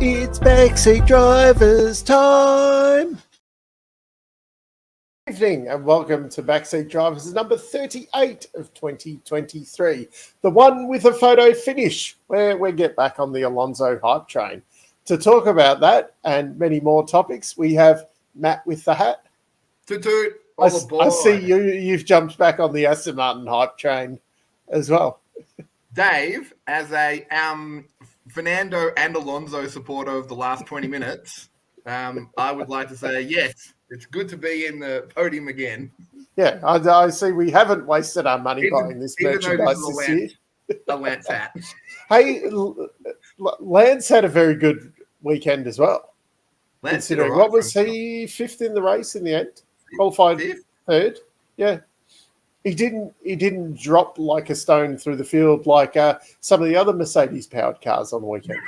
It's backseat drivers time. Good evening and welcome to Backseat Drivers, number 38 of 2023. The one with a photo finish, where we get back on the Alonso hype train. To talk about that and many more topics, we have Matt with the hat. Toot toot. I see you've jumped back on the Aston Martin hype train as well. Dave, as a Fernando and Alonso supporter of the last 20 minutes, I would like to say, yes, it's good to be in the podium again. Yeah, I see we haven't wasted our money buying this merchandise this year. The Lance hat. Hey, Lance had a very good weekend as well. Lance what was he, fifth in the race in the end? Qualified third. Yeah. He didn't drop like a stone through the field like some of the other Mercedes-powered cars on the weekend.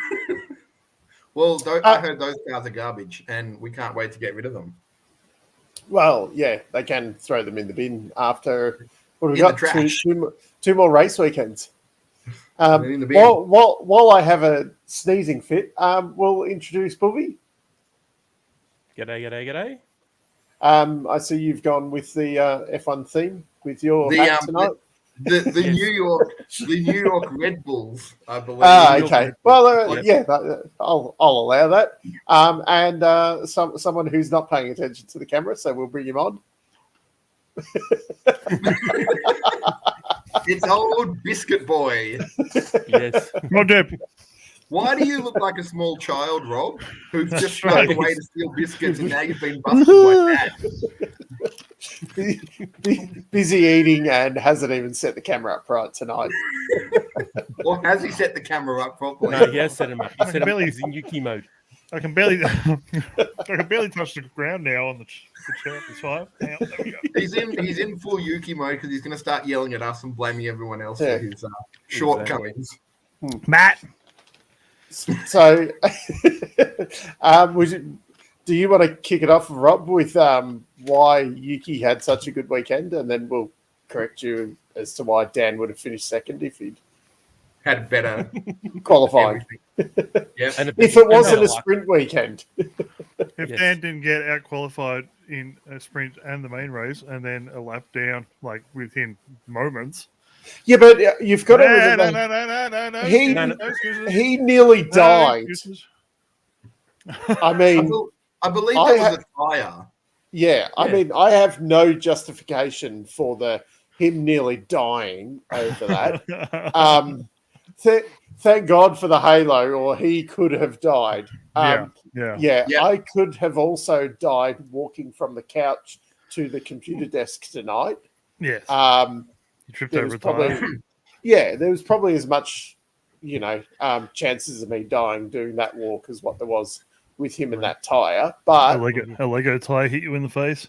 Well, I heard those cars are garbage, and we can't wait to get rid of them. Well, yeah, they can throw them in the bin after what have we got? Two more race weekends. While I have a sneezing fit, we'll introduce Booby. G'day. I see you've gone with the F1 theme with your hat tonight. The New York Red Bulls, I believe. Okay. Well, yeah, I'll allow that. And someone who's not paying attention to the camera, so we'll bring him on. It's old Biscuit Boy. Yes. Why do you look like a small child, Rob, who's just found a way to steal biscuits and now you've been busted by that? Busy eating and hasn't even set the camera up right tonight. Or has he set the camera up properly? No, he has set him up. He set him up. He's in Yuki mode. I can barely touch the ground now on the chair. It's fine. There we go. He's in full Yuki mode because he's going to start yelling at us and blaming everyone else for his shortcomings. Exactly. Matt. So, do you want to kick it off, Rob, with why Yuki had such a good weekend, and then we'll correct you as to why Dan would have finished second if he'd had better qualifying. Yep. If it wasn't a sprint weekend. If Dan didn't get out qualified in a sprint and the main race, and then a lap down, like within moments. Yeah, but you've got to remember. No. He nearly died. I mean, I believe that was a tire. Yeah, I mean, I have no justification for him nearly dying over that. Thank God for the halo, or he could have died. Yeah. I could have also died walking from the couch to the computer desk tonight. Yes. Tripped over there was probably as much, chances of me dying doing that walk as what there was with him in that tire. But a Lego tire hit you in the face.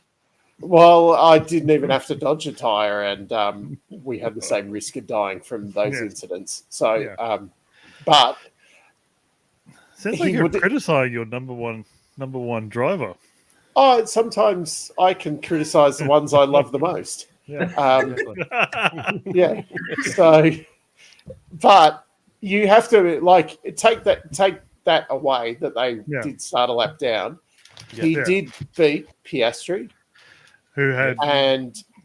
Well, I didn't even have to dodge a tire, and we had the same risk of dying from those incidents. So, but sounds like you're criticizing your number one driver. Oh, sometimes I can criticize the ones I love the most. Yeah. So, but you have to take that away that they did start a lap down. Yeah. He did beat Piastri, who had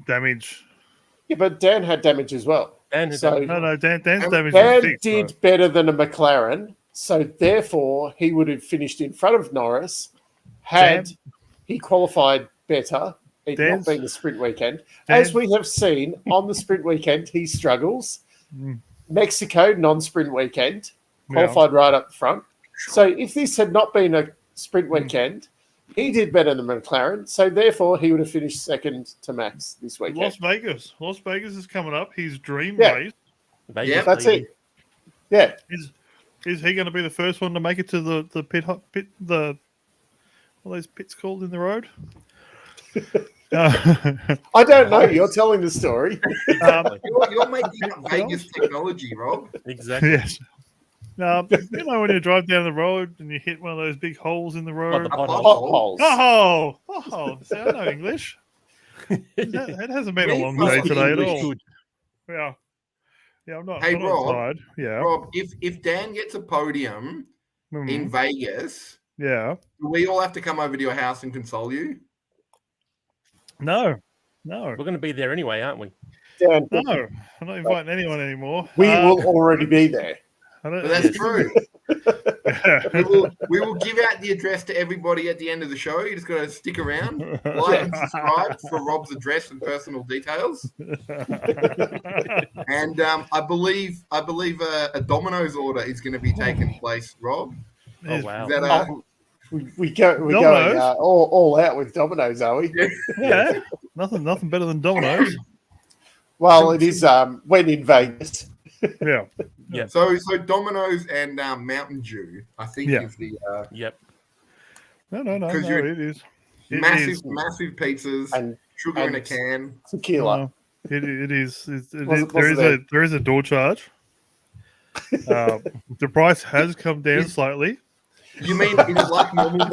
damage. Yeah, but Dan had damage as well. Dan's damage. Dan did better than a McLaren, so therefore he would have finished in front of Norris had he qualified better. It not being a sprint weekend. As we have seen on the sprint weekend, he struggles. Mexico, non-sprint weekend, qualified right up front. So if this had not been a sprint weekend, he did better than McLaren. So therefore, he would have finished second to Max this weekend. Las Vegas is coming up. His dream race. Yeah, that's it. Yeah. Is he going to be the first one to make it to the pit? What are those pits called in the road? I don't know. You're telling the story. You're making up Vegas technology, Rob. Exactly. Yes. When you drive down the road and you hit one of those big holes in the road. Potholes. Oh, see, I know English. It hasn't been a We long thought day the today at English all. Good. Yeah. Yeah, I'm not, Hey, I'm not Rob. tired. Yeah. Rob, if Dan gets a podium in Vegas, Yeah. do we all have to come over to your house and console you? No. We're going to be there anyway, aren't we? Dan, No. I'm not inviting anyone anymore. we will already be there. I don't, But that's true. Yeah. We will give out the address to everybody at the end of the show. You just got to stick around, like and subscribe for Rob's address and personal details. And I believe a Domino's order is going to be taking place. Rob, Oh, wow. is that We're going Domino's? all out with Domino's, are we? Yeah. Nothing better than Domino's. Well, it is when in Vegas. Yeah. Yep. So Domino's and Mountain Dew, I think, Yeah. is the Yep. No, 'Cause you're- it is. It massive is. pizzas, And sugar in a can. tequila. It is. Wasn't There is a door charge. The price has come down slightly. You mean is it like normal?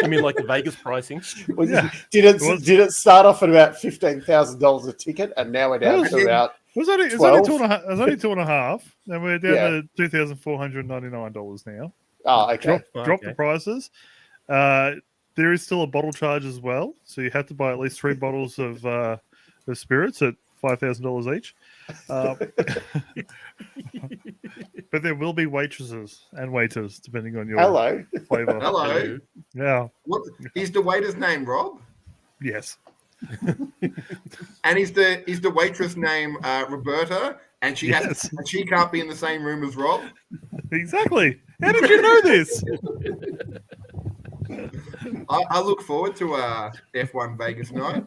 You mean like the Vegas pricing? Yeah. Did it start off at about $15,000 a ticket, and now we're down to about It was only 12? two and a half. It was only 2.5, and we're down Yeah. to $2,499 now. oh okay. Drop the prices. There is still a bottle charge as well, so you have to buy at least 3 bottles of spirits at $5,000 each. But there will be waitresses and waiters depending on your Hello. flavor. Hello. Yeah. What is the waiter's name? Rob. Yes. And is the waitress name Roberta? And she Yes. and she can't be in the same room as Rob. Exactly. How did you know this? I look forward to F1 Vegas night.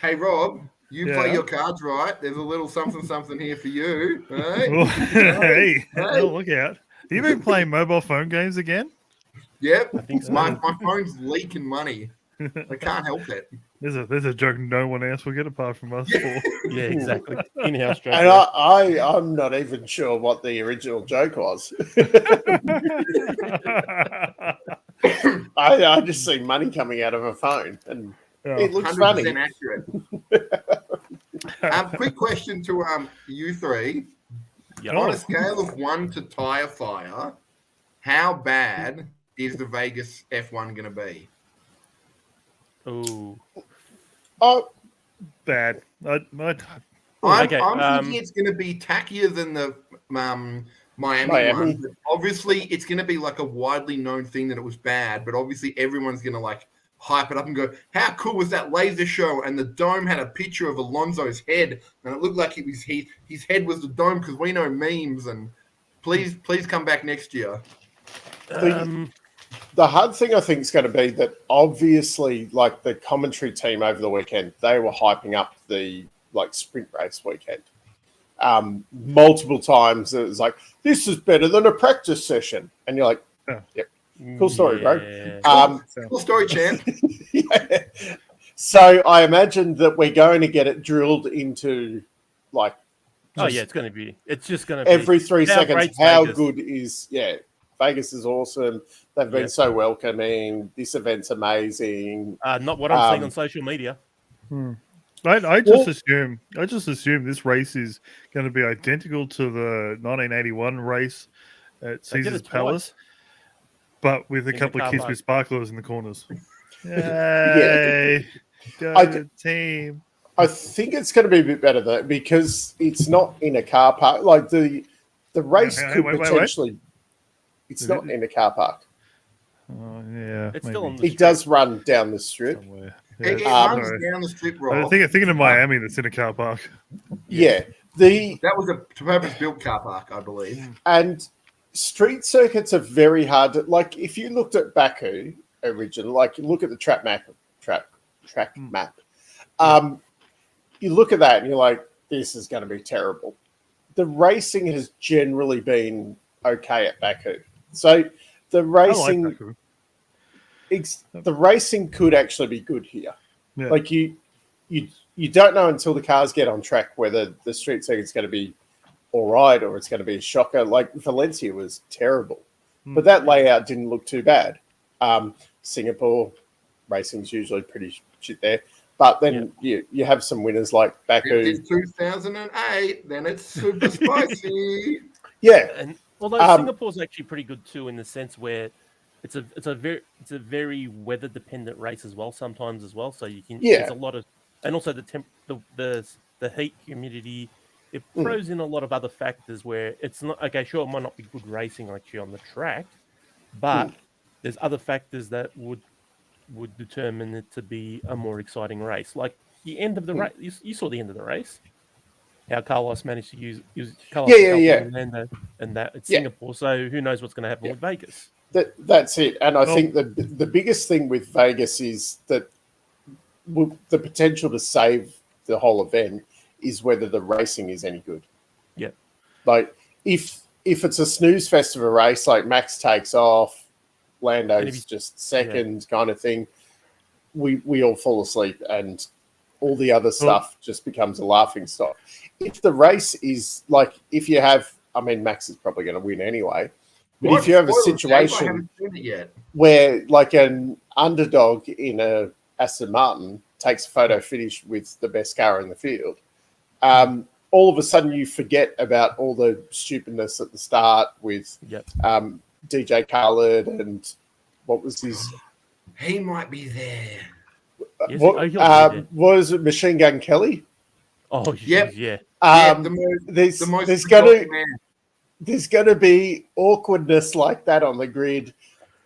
Hey Rob, you Yeah. play your cards right. There's a little something here for you. Hey? Oh, hey, oh, look out. Have you been playing mobile phone games again? Yep. I think so. My phone's leaking money. I can't help it. There's a joke no one else will get apart from us four. Yeah, exactly. In-house And strategy. I'm not even sure what the original joke was. I just see money coming out of a phone, and it looks 100% funny. accurate. Quick question to you three. Yep. On a scale of 1 to tire fire, how bad is the Vegas F1 going to be? Ooh. Oh, Bad. I'm Okay, thinking it's going to be tackier than the Miami one. But obviously, it's going to be like a widely known thing that it was bad, but obviously everyone's going to like hype it up and go, how cool was that laser show? And the dome had a picture of Alonso's head, and it looked like it was his head was the dome because we know memes. And please come back next year. the hard thing I think is going to be that obviously, like the commentary team over the weekend, they were hyping up the sprint race weekend. Multiple times it was like, this is better than a practice session, and you're like, yep, cool story, bro. Cool story, champ. Yeah. So I imagine that we're going to get it drilled into like. Oh yeah, it's just going to be every 3 seconds. How Vegas. good is Vegas is awesome. They've been so welcoming. This event's amazing. Not what I'm seeing on social media. I just assume this race is going to be identical to the 1981 race at Caesar's Palace, but with a couple of kids with sparklers in the corners. Yay! Go team! I think it's going to be a bit better though because it's not in a car park. Like the race could potentially. It's not in a car park. Oh yeah, It's maybe. still on the It does run down the strip. Somewhere. It Yeah, runs down the strip, Rob. I'm thinking of Miami that's in a car park. Yeah. That was a purpose-built car park, I believe. And street circuits are very hard to, like, if you looked at Baku originally, like you look at the track map, you look at that and you're like, this is going to be terrible. The racing has generally been okay at Baku. So the racing, the racing could actually be good here. Yeah. Like you don't know until the cars get on track whether the street circuit's going to be all right or it's going to be a shocker. Like Valencia was terrible, but that layout didn't look too bad. Singapore, racing's usually pretty shit there. But then you have some winners like Baku. If it's 2008, then it's super spicy. Yeah, and although Singapore's actually pretty good too, in the sense where it's a very weather dependent race as well sometimes as well. So you can there's a lot of, and also the heat, humidity. It throws in a lot of other factors where it's not okay. Sure, it might not be good racing actually on the track, but there's other factors that would determine it to be a more exciting race. Like the end of the race, you saw the end of the race. How Carlos managed to use Carlos Orlando and that at Singapore. So who knows what's going to happen with Vegas? That's it. And I think the biggest thing with Vegas is that the potential to save the whole event is whether the racing is any good. Yeah. Like if it's a snooze fest of a race, like Max takes off, Lando's just second kind of thing, we all fall asleep and all the other stuff just becomes a laughing stock. If the race is like, if you have, I mean, Max is probably going to win anyway, but if you have a situation where like an underdog in a Aston Martin takes a photo finish with the best car in the field, all of a sudden you forget about all the stupidness at the start with DJ Khaled and what was his... He might be there. What was it, Machine Gun Kelly? Oh, yeah. There's going to be awkwardness like that on the grid.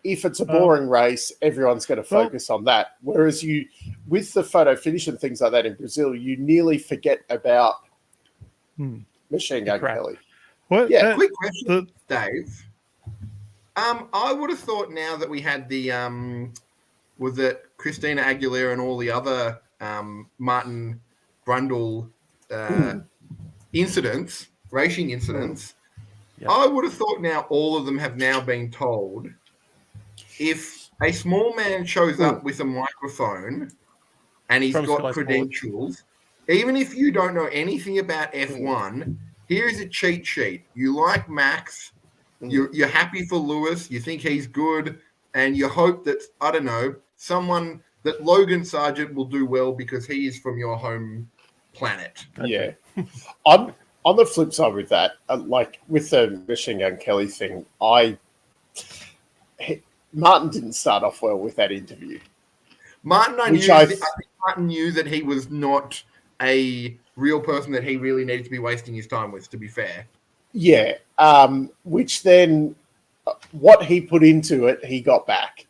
If it's a boring race, everyone's going to focus on that. Whereas with the photo finish and things like that in Brazil, you nearly forget about Machine Gun Kelly. Quick question, Dave. I would have thought now that we had the was it Christina Aguilera and all the other Martin Brundle incidents, racing incidents. I would have thought now all of them have now been told. If a small man shows up with a microphone and he's got credentials, even if you don't know anything about F1, here is a cheat sheet. You like Max, you're happy for Lewis, you think he's good, and you hope that, I don't know, someone that Logan Sargent will do well because he is from your home planet. Yeah. On the flip side with that, like with the Machine Gun Kelly thing, Martin didn't start off well with that interview. I think Martin knew that he was not a real person that he really needed to be wasting his time with, to be fair. Yeah. Which then, what he put into it, he got back,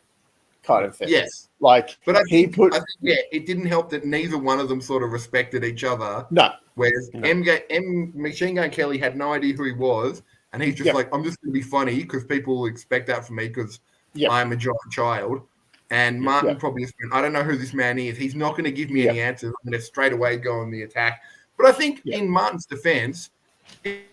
kind of thing. Yes. Like, but I think it didn't help that neither one of them sort of respected each other. No. Whereas Machine Gun Kelly had no idea who he was, and he's just like, I'm just going to be funny because people will expect that from me because I'm a giant child. And Martin probably went, I don't know who this man is. He's not going to give me any answers. I'm going to straight away go on the attack. But I think in Martin's defense,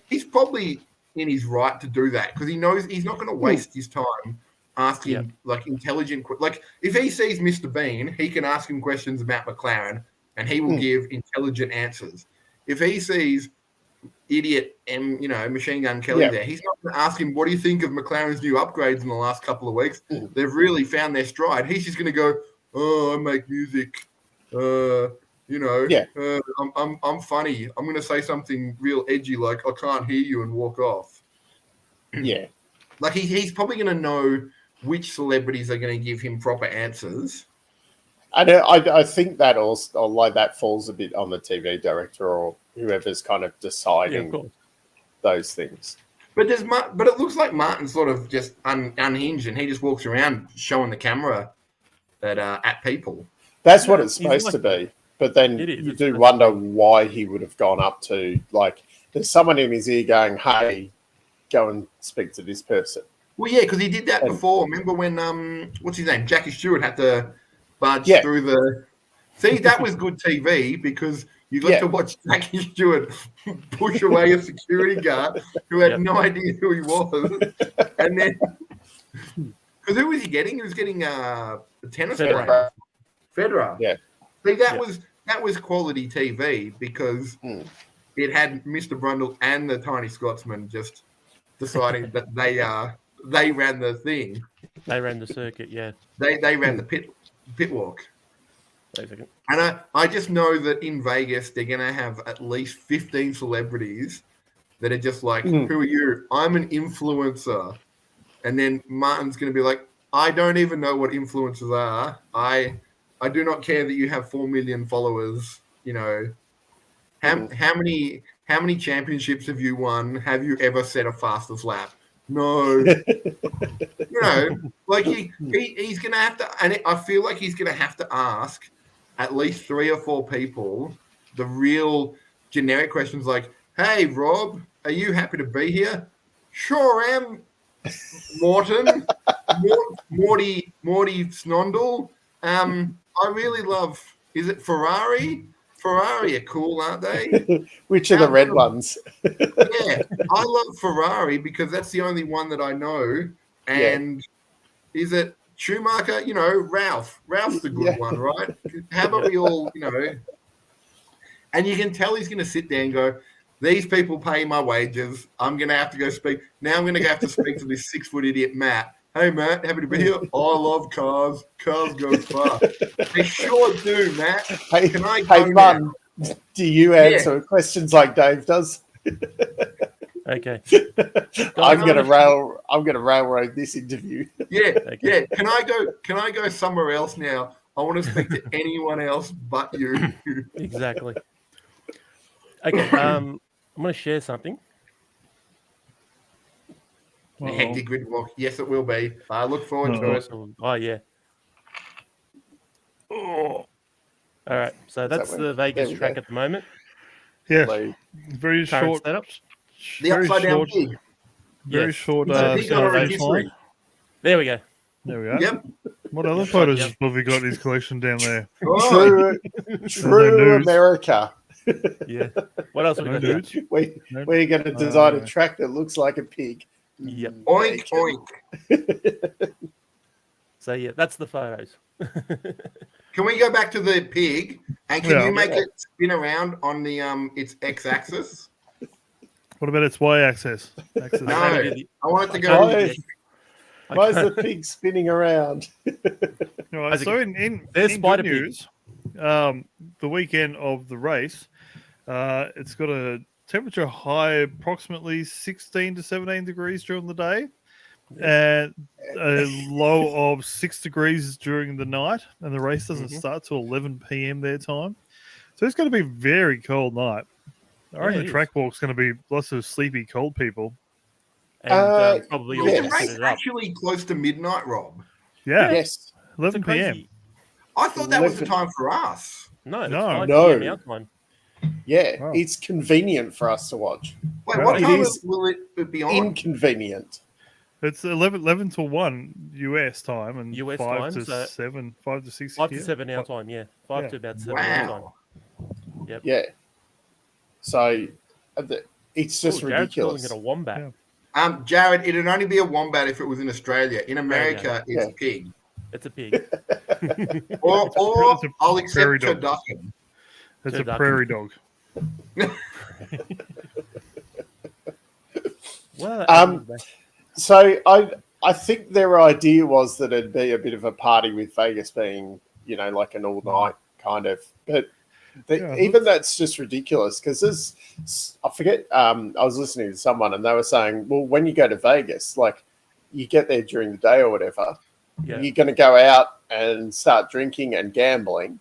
he's probably in his right to do that because he knows he's not going to waste his time asking like intelligent, like if he sees Mr. Bean, he can ask him questions about McLaren and he will give intelligent answers. If he sees idiot Machine Gun Kelly there, he's not going to ask him, what do you think of McLaren's new upgrades in the last couple of weeks? They've really found their stride. He's just going to go, I make music. I'm funny. I'm going to say something real edgy like I can't hear you and walk off. Yeah. Like he's probably going to know which celebrities are going to give him proper answers. I think that also, like that falls a bit on the TV director or whoever's kind of deciding those things. But it looks like Martin's sort of just unhinged and he just walks around showing the camera at people. That's what it's supposed to be. But then you do wonder why he would have gone up to, like, there's someone in his ear going, hey, go and speak to this person. Well, yeah, because he did that before. Remember when, what's his name? Jackie Stewart had to barge through the... See, that was good TV because you got to watch Jackie Stewart push away a security guard who had no idea who he was. And then... Because who was he getting? He was getting a tennis player. Federer. Yeah. See, that was quality TV because it had Mr. Brundle and the Tiny Scotsman just deciding that they ran the thing. They ran the circuit, yeah. They ran the pit. pit walk. Wait a second. And I just know that in Vegas, they're going to have at least 15 celebrities that are just like, who are you? I'm an influencer. And then Martin's going to be like, I don't even know what influencers are. I do not care that you have 4 million followers. You know, how many championships have you won? Have you ever set a fastest lap? No. You know, like he's going to have to, and I feel like he's going to have to ask at least 3 or 4 people the real generic questions like, hey, Rob, are you happy to be here? Sure am. Morton, Morty Snondle. I really love, is it Ferrari? Ferrari are cool, aren't they? Which are the red ones? Yeah, I love Ferrari because that's the only one that I know. And is it Schumacher? You know, Ralph. Ralph's the good one, right? How about we all, you know? And you can tell he's going to sit there and go, these people pay my wages. I'm going to have to go speak. Now I'm going to have to speak to this 6-foot idiot, Matt. Hey, Matt, happy to be here. I love cars. Cars go fast. They sure do, Matt. Hey, can I go Mum, do you answer questions like Dave does? Okay. I'm gonna railroad this interview. Yeah, yeah. Can I go somewhere else now? I want to speak to anyone else but you. Exactly. Okay. I'm going to share something. A hectic grid walk. Yes, it will be. I look forward to it. Oh, yeah. Oh. All right. So that's the Vegas track at the moment. Yeah. Very short setup. The upside down pig. Very short. Pig on a rotisserie. There we go. There we go. Yep. What other photos has Bobby got in his collection down there? True America. Yeah. What else have we got? We're going to design a track that looks like a pig. Yep. Oink, oink. So, yeah, that's the photos. Can we go back to the pig? And can you make it spin around on the its x-axis? What about its y-axis? No, I want it to go. Why is the pig spinning around? Right, so in good news, the weekend of the race, it's got a temperature high approximately 16 to 17 degrees during the day, and a low of 6 degrees during the night, and the race doesn't start till 11 p.m. their time. So it's going to be a very cold night. I reckon the track walk's going to be lots of sleepy, cold people. And probably it's actually close to midnight, Rob. Yeah. Yes. 11 p.m. I thought that was the time for us. No. It's time. Yeah, it's convenient for us to watch. Wait, what time will it be on? Inconvenient. It's 11 to 1 US time and US 5 time, to so 7, 5 to 6 5 to 7 our time, yeah. 5 to about 7 our time. Yep. Yeah. So it's just ridiculous. Jared's calling it a wombat. Yeah. Jared, it'd only be a wombat if it was in Australia. In America, it's a pig. It's a pig. or I'll accept turducken. It's a prairie dog. So I think their idea was that it'd be a bit of a party with Vegas being, you know, like an all-night kind of. But even that's just ridiculous because I forget, I was listening to someone and they were saying, well, when you go to Vegas, like you get there during the day or whatever, you're going to go out and start drinking and gambling.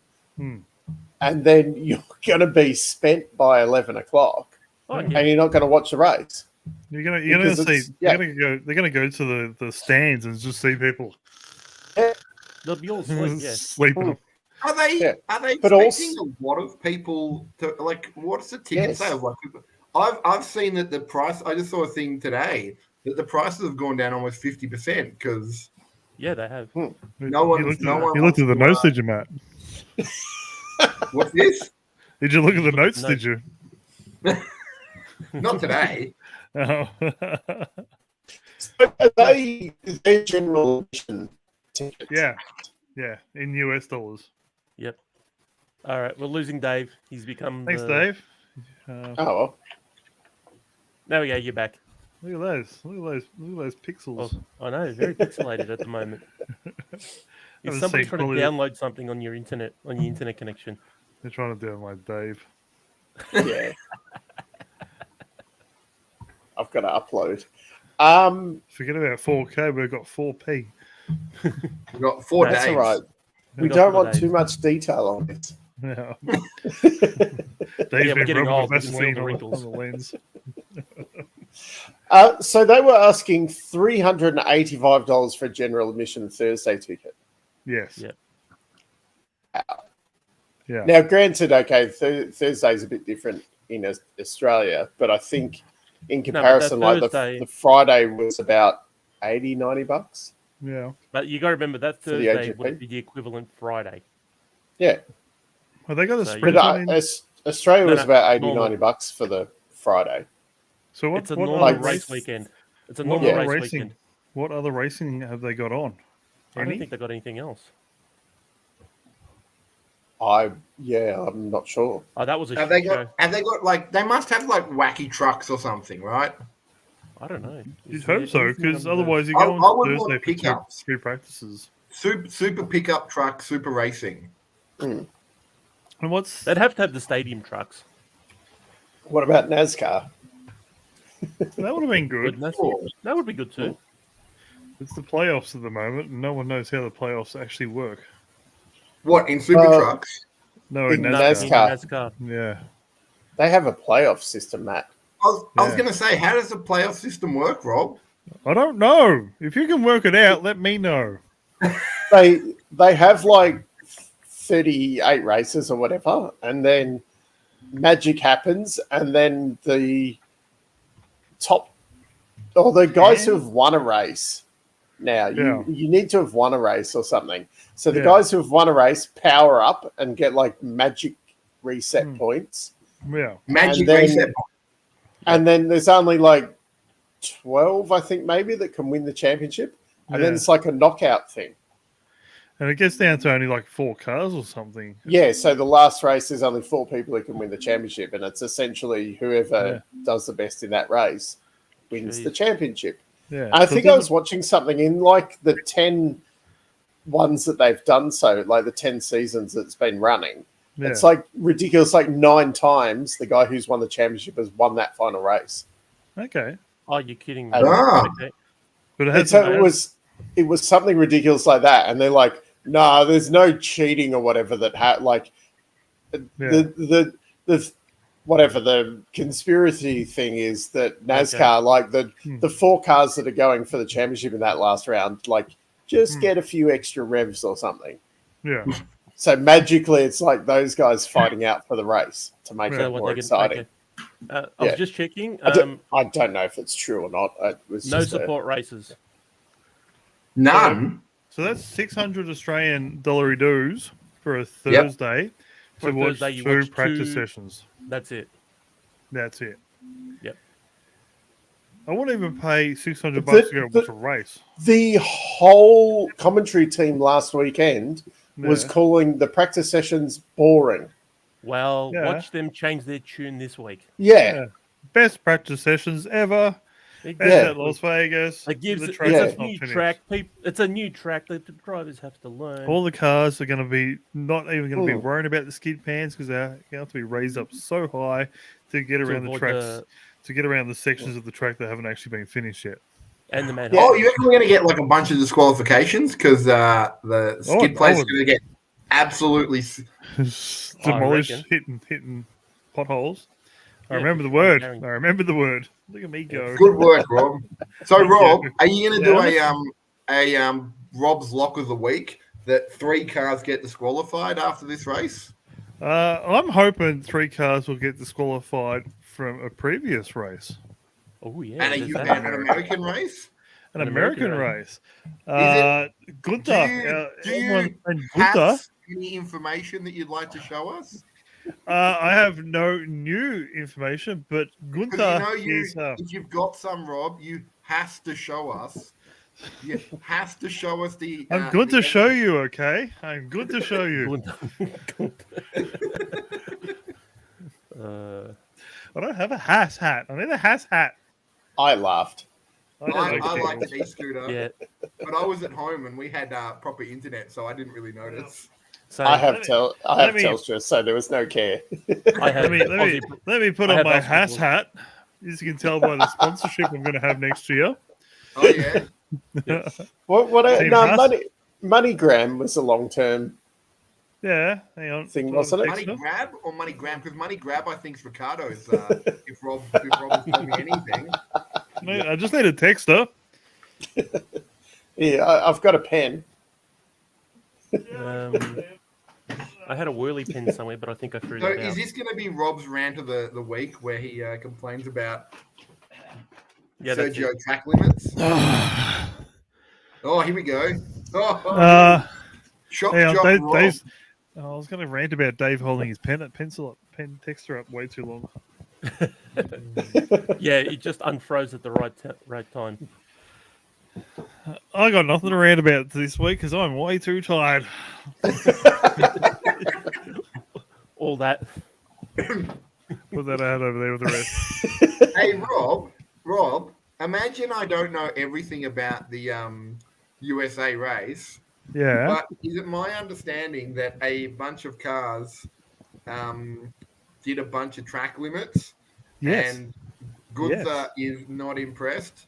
And then you're going to be spent by 11 o'clock and you're not going to watch the race. They're going to go to the stands and just see people. Yeah. They'll be all sleeping. Are they expecting a lot of people to, like, what's the ticket sale? Like, I've seen that the price, I just saw a thing today that the prices have gone down almost 50% because they have. No one. You looked at the notes, did you, Matt? What's this? Did you look at the notes? No. Did you? Not today. Oh. So their general tickets? Yeah, in US dollars. Yep. All right, we're losing Dave. He's become. Thanks, Dave. Well. There we go. You're back. Look at those pixels. Oh, I know, very pixelated at the moment. Is somebody trying to download something on your internet connection? They're trying to download Dave. Yeah. I've got to upload. Forget about 4K. We've got 4P. We've got 4 days. That's all right. We don't want too much detail on it. Yeah. Dave's been getting old. We can see the wrinkles on the lens. So they were asking $385 for a general admission Thursday ticket. Yes. Yeah. Yeah. Now, granted, okay, Thursday's a bit different in Australia, but I think in comparison, the Friday was about $80-$90. Yeah. But you got to remember that Thursday would be the equivalent Friday. Yeah. Well, they got a sprint. Australia was about $80-$90 for the Friday. So it's a normal race weekend. It's a normal race weekend. What other racing have they got on? I don't think they got anything else. I'm not sure. Oh, that was a have they got like they must have like wacky trucks or something, right? I don't know. You'd hope so, because otherwise you're going to Thursday for pickups. 3 practices. Super pickup truck, super racing. Mm. And they'd have to have the stadium trucks. What about NASCAR? That would have been good. That would be good too. It's the playoffs at the moment, and no one knows how the playoffs actually work. What, in super trucks? No, in NASCAR. Yeah. They have a playoff system, Matt. I was going to say, how does the playoff system work, Rob? I don't know. If you can work it out, let me know. They have like 38 races or whatever, and then magic happens, and then the guys who have won a race. Now, you need to have won a race or something. So the guys who have won a race power up and get like magic reset points. Yeah. Magic reset points. And then there's only like 12, I think, maybe, that can win the championship. And then it's like a knockout thing. And it gets down to only like 4 cars or something. Yeah, so the last race, there's only 4 people who can win the championship. And it's essentially whoever does the best in that race wins the championship. Yeah. I think I was watching something in like the 10 ones that they've done like the 10 seasons that's been running. Yeah. It's like ridiculous, like 9 times the guy who's won the championship has won that final race. Okay. Oh, you're kidding me. But it was something ridiculous like that. And they're like, no, there's no cheating or whatever that whatever the conspiracy thing is that NASCAR, like the 4 cars that are going for the championship in that last round, like just get a few extra revs or something. Yeah. So magically, it's like those guys fighting out for the race to make it more exciting. I was just checking. I don't know if it's true or not. It was no support races. None. So that's 600 Australian dollary dues for a Thursday to watch 2 practice sessions. That's it. Yep. I won't even pay $600 to go watch a race. The whole commentary team last weekend was calling the practice sessions boring. Well, watch them change their tune this week. Yeah. Best practice sessions ever. At Las Vegas. It gives it's a new track. It's a new track that the drivers have to learn. All the cars are going to be not even going to be worrying about the skid pans because they have to be raised up so high to get around the tracks, to get around the sections of the track that haven't actually been finished yet. And the man. Oh, you reckon we're going to get like a bunch of disqualifications because the skid place is going to get absolutely demolished, hitting potholes. I remember the word. Look at me go. Good work, Rob. So, Rob, are you going to do a Rob's lock of the week that 3 cars get disqualified after this race? I'm hoping 3 cars will get disqualified from a previous race. Oh yeah, and an American race. An American race. Gunther. Do you have any information that you'd like to show us? I have no new information, but Gunther is... if you've got some, Rob, you have to show us. You have to show us the... I'm going to show you, okay? I'm going to show you. I don't have a Haas hat. I need a Haas hat. I laughed. I like the e-scooter. Yeah. But I was at home and we had proper internet, so I didn't really notice. So I have Telstra, so there was no care. Let me put on my Haas hat. As you can tell by the sponsorship I'm going to have next year. Oh yeah. MoneyGram was a long-term. Yeah, hang on. Thing, wasn't it? Money Grab or MoneyGram? Because Money Grab, I think, is Ricardo's. if Rob has told me anything. I just need a texter. Yeah, I've got a pen. I had a whirly pen somewhere, but I think I threw that out. So is this going to be Rob's rant of the week where he complains about Sergio track limits? Oh, here we go. Shop I Rob. was going to rant about Dave holding his pen texter up way too long. Yeah, it just unfroze at the right time. I got nothing to rant about this week because I'm way too tired. All that. Put that out over there with the rest. Hey, Rob, imagine I don't know everything about the USA race. Yeah. But is it my understanding that a bunch of cars did a bunch of track limits? Yes. And Gunther is not impressed?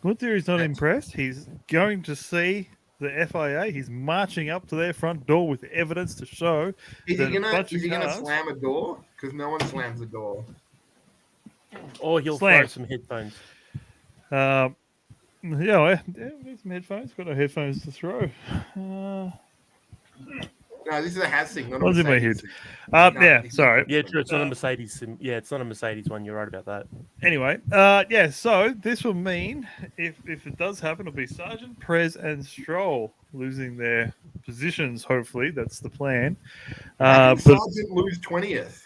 Gunther is not impressed. He's going to see the FIA. He's marching up to their front door with evidence to show. Is he going to slam a door? Because no one slams a door. Or he'll throw some headphones. Yeah, need some headphones. Got no headphones to throw. No, this is a Haas thing, not a What's in my head? Mercedes. Sorry. Yeah, true. It's not a Mercedes. Yeah, it's not a Mercedes one. You're right about that. Anyway, so this will mean, if it does happen, it'll be Sargent, Perez, and Stroll losing their positions, hopefully. That's the plan. But Sargent lose 20th.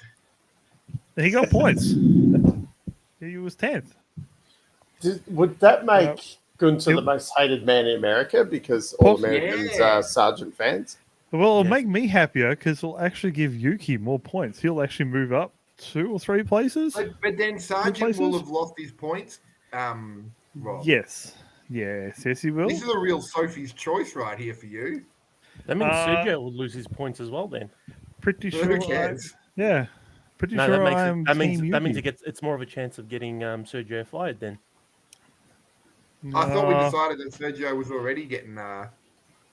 He got points. He was 10th. Would that make Gunther the most hated man in America because all Americans are Sargent fans? Well, it'll make me happier because it'll actually give Yuki more points. He'll actually move up 2 or 3 places. But then Sargent will have lost his points, Rob. Yes, he will. This is a real Sophie's choice right here for you. That means Sergio will lose his points as well then. Pretty sure. Who cares? Pretty sure that means it's more of a chance of getting Sergio fired then. I thought we decided that Sergio was already getting No,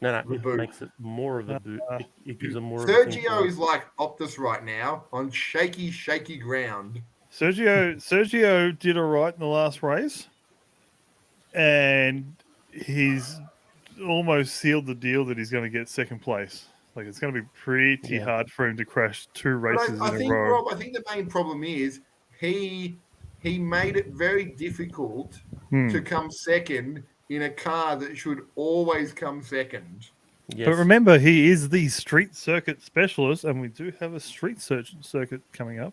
it makes it more of a boot. It gives him more. Sergio is like Optus right now on shaky ground. Sergio did all right in the last race, and he's almost sealed the deal that he's going to get second place. Like it's going to be pretty hard for him to crash 2 races in a row. Rob, I think the main problem is he made it very difficult to come second in a car that should always come second. Yes. But remember, he is the street circuit specialist, and we do have a street circuit coming up.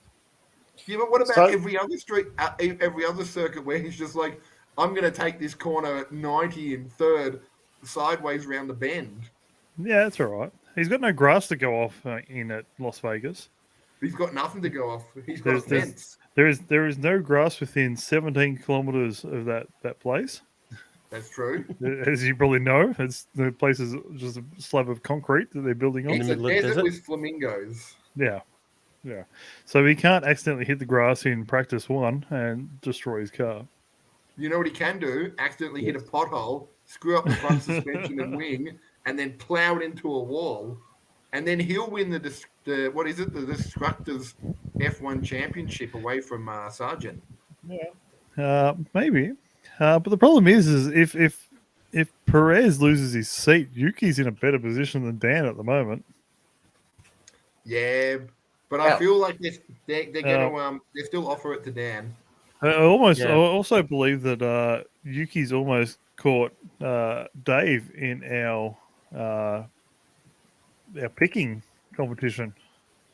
Yeah, but what about every other circuit where he's just like, I'm going to take this corner at 90 in third, sideways around the bend. Yeah, that's all right. He's got no grass to go off in at Las Vegas. He's got nothing to go off. He's got a fence. There is no grass within 17 kilometers of that place. That's true. As you probably know, the place is just a slab of concrete that they're building on. It's a desert with flamingos. Yeah. So he can't accidentally hit the grass in practice 1 and destroy his car. You know what he can do? Accidentally hit a pothole, screw up the front suspension and wing, and then plow it into a wall. And then he'll win the Destructors F1 Championship away from Sargent. Yeah. Maybe. But the problem is if Perez loses his seat, Yuki's in a better position than Dan at the moment. Yeah, but I feel like they're going to they still offer it to Dan. I also believe that Yuki's almost caught Dave in our picking competition.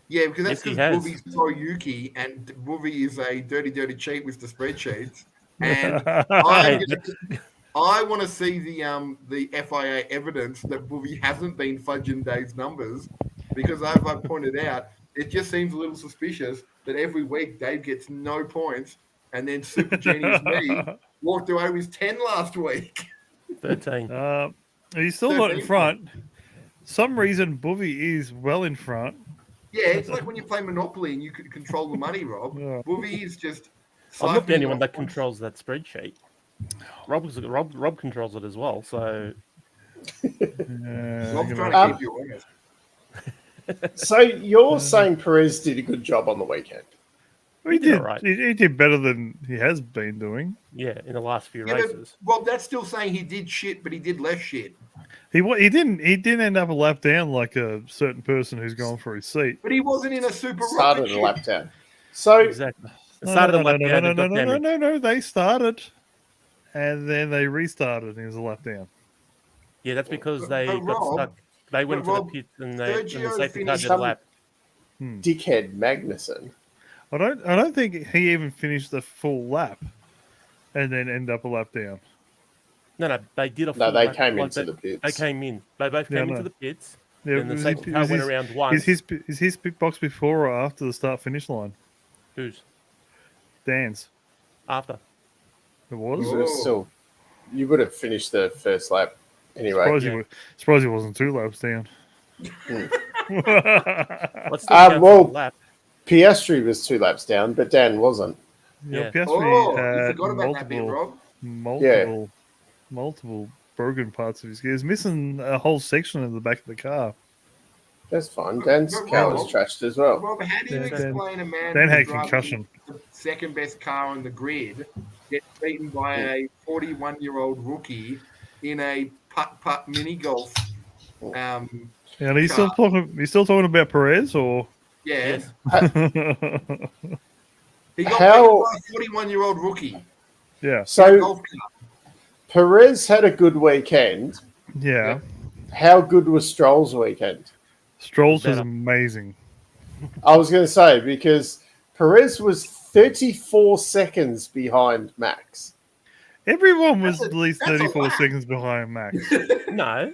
Yeah, because that's because Boovy's pro Yuki, and Boovy is a dirty cheat with the spreadsheets. And I want to see the FIA evidence that Boovy hasn't been fudging Dave's numbers, because as I pointed out, it just seems a little suspicious that every week Dave gets no points, and then Super Genius me walked away with 10 last week. 13. He's still not in front. Some reason Boovy is well in front. Yeah, it's like when you play Monopoly and you can control the money, Rob. Yeah. Boovy is just. I'm not the only one that controls that spreadsheet. Rob controls it as well. So. Rob's trying to keep you honest. So you're saying Perez did a good job on the weekend? He did. Right. He did better than he has been doing. Yeah, in the last few races. Well, that's still saying he did shit, but he did less shit. He didn't end up a lap down like a certain person who's gone for his seat. But he wasn't in a super started a lap down. So exactly. No. They started, and then they restarted, and he was a lap down. Yeah, that's because they got stuck. They went to the pits and the safety car did a lap. Dickhead Magnussen. I don't think he even finished the full lap, and then end up a lap down. No, they did a full lap. No, they came into the pits. They came in. They both came into the pits. Yeah, and the safety car went around once. Is his pit box before or after the start-finish line? Whose? Dan's. After. It was? It was still, you would have finished the first lap anyway. Surprised he wasn't 2 laps down. What's the lap? Piastri was 2 laps down, but Dan wasn't. Yeah, Piastri had forgot about that bit, Rob. multiple broken parts of his gears, missing a whole section of the back of the car. That's fine. Dan's car was trashed as well. Rob, how do you explain a man Dan had concussion? The second best car on the grid gets beaten by a 41-year-old rookie in a putt mini golf. And he's still talking about Perez, or yeah. Yes. He got beaten by a 41-year-old rookie. Yeah. So Perez had a good weekend. Yeah. How good was Stroll's weekend? Stroll's was amazing. I was going to say, because Perez was 34 seconds behind Max. Everyone was at least 34 seconds behind Max. No.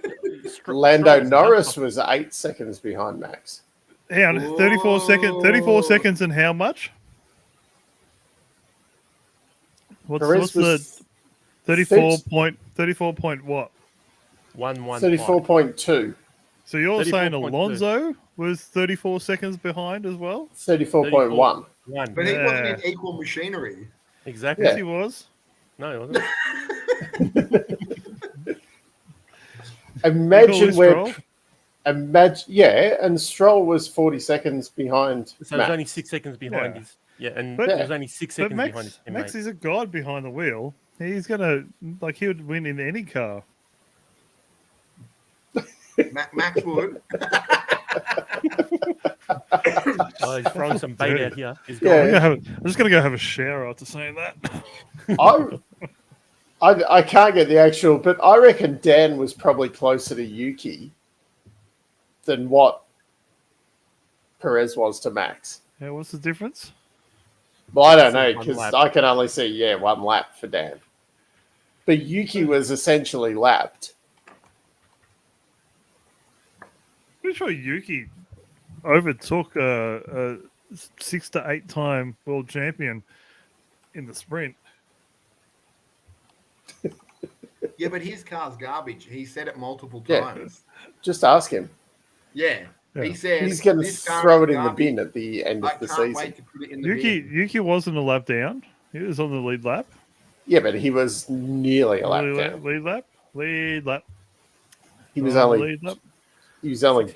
Lando Norris was 8 seconds behind Max. Yeah, 34 seconds and how much? What's the 34 point what? 34.2. So you're saying Alonso was 34 seconds behind as well? 34.1. But he wasn't in equal machinery. Exactly. Yes, he was. No, he wasn't. And Stroll was 40 seconds behind. So it was only 6 seconds behind his. Yeah, and it was only 6 seconds behind his teammate. Max is a god behind the wheel. He's gonna he would win in any car. Max would. Oh, he's throwing some bait out here. I'm just gonna go have a shower after saying that. I can't get the actual, but I reckon Dan was probably closer to Yuki than what Perez was to Max. Yeah, what's the difference? Well, I don't know, because I can only see, 1 lap for Dan. But Yuki was essentially lapped. Pretty sure Yuki overtook a 6 to 8 time world champion in the sprint. Yeah, but his car's garbage. He said it multiple times. Just ask him. Yeah. He said he's going to throw it in the bin at the end of the season. Wait to put it in the bin. Yuki wasn't a lap down. He was on the lead lap. Yeah, but he was nearly a lap down. Lead lap. He was only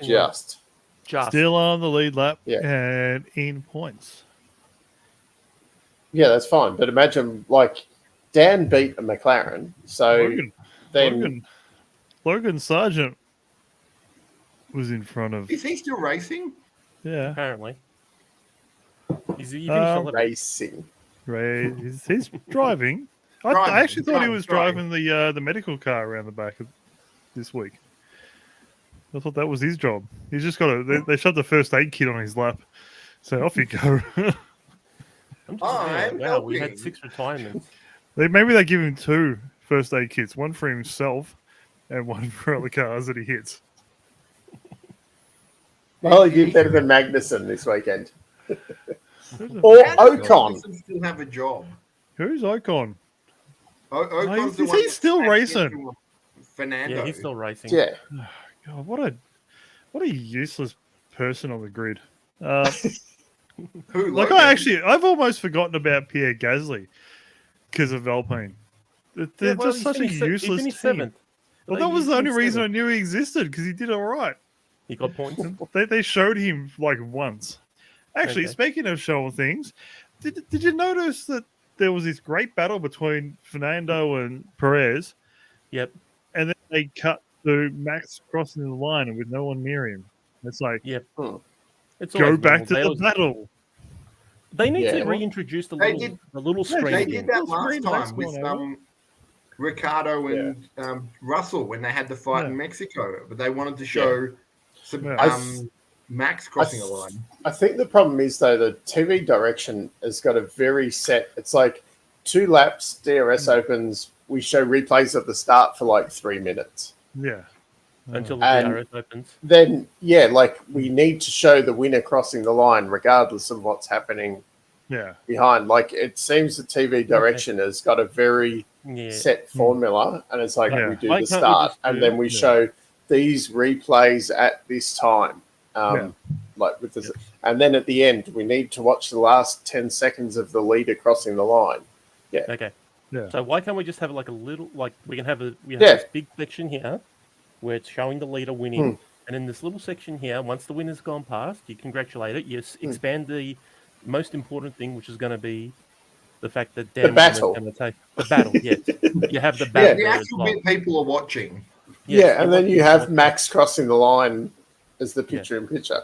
just still on the lead lap. Yeah. And in points. Yeah, that's fine. But imagine, Dan beat a McLaren, so Logan Sargent was in front of. Is he still racing? Yeah, apparently. He's racing. He's driving. I actually thought he was driving the medical car around the back this week. I thought that was his job. He's just got they shoved the first aid kit on his lap, so off you go. Wow, we had 6 retirements. Maybe they give him 2 first aid kits, one for himself and one for other cars that he hits. Well, he did better than Magnussen this weekend. Or Ocon. Still have a job. Who's Ocon? Ocon's is he still racing? Fernando. Yeah, he's still racing. Yeah. God, what a useless person on the grid. I've almost forgotten about Pierre Gasly because of Alpine. They're just such a useless team. Seventh. Well, that was the only reason I knew he existed, because he did all right. He got points. They showed him like once. Actually, speaking of showing things, did you notice that there was this great battle between Fernando and Perez? Yep. And then they cut to Max crossing the line and with no one near him. It's like, yep. It's go back to the battle. They need to reintroduce the little screen. They did that last time with Ricardo and Russell when they had the fight in Mexico, but they wanted to show Max crossing a line. I think the problem is, though, the TV direction has got a very set. It's like 2 laps, DRS opens. We show replays at the start for like 3 minutes. Yeah. Until the DRS opens. Then, like we need to show the winner crossing the line regardless of what's happening behind. Like, it seems the TV direction has got a very set formula, and it's like we do the start, and then we show these replays at this time. Like with this, and then at the end, we need to watch the last 10 seconds of the leader crossing the line. Yeah. Okay. Yeah. So why can't we just have like a little, like we have this big section here where it's showing the leader winning, and in this little section here, once the winner's gone past, you congratulate it. You expand the most important thing, which is going to be the fact that Dan the battle. Going to take the battle. Yes, you have the battle. The actual bit people are watching. Yes, and then you have Max crossing the line as the picture-in-picture.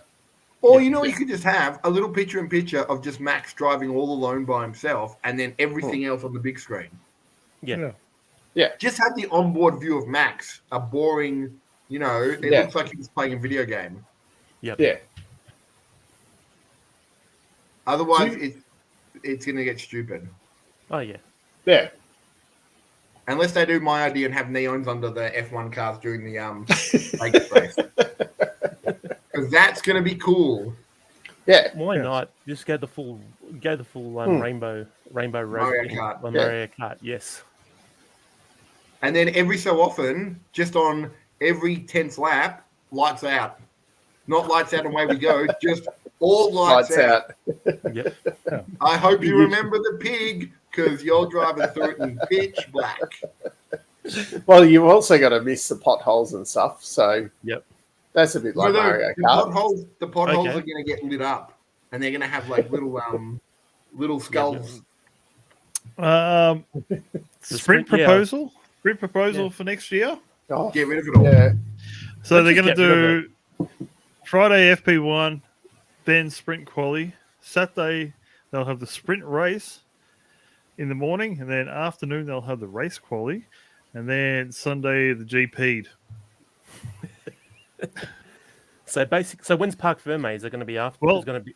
Or you could just have a little picture-in-picture of just Max driving all alone by himself, and then everything else on the big screen. Yeah. Just have the onboard view of Max. A boring, it looks like he's playing a video game. Yep. Yeah. Otherwise, it's going to get stupid. Oh, yeah. Yeah. Unless they do my idea and have neons under the F1 cars during the Vegas race. Because that's going to be cool. Yeah. Why not? Just go the full rainbow Mario Kart. Mario Kart, yes. And then every so often, just on every 10th lap, lights out. Not lights out and away we go, just all lights out. Yep. I hope you remember the pig, because you're driving through it in pitch black. Well, you've also got to miss the potholes and stuff, so that's a bit like Mario Kart. The potholes are going to get lit up, and they're going to have like little skulls. Sprint proposal? Sprint proposal for next year? Oh, get rid of it all. Yeah. So they're going to do Friday FP1, then sprint quali. Saturday they'll have the sprint race in the morning, and then afternoon they'll have the race quali, and then Sunday the GP'd. So when's Parc Ferme? Is it going to be after? Well, it's going to be.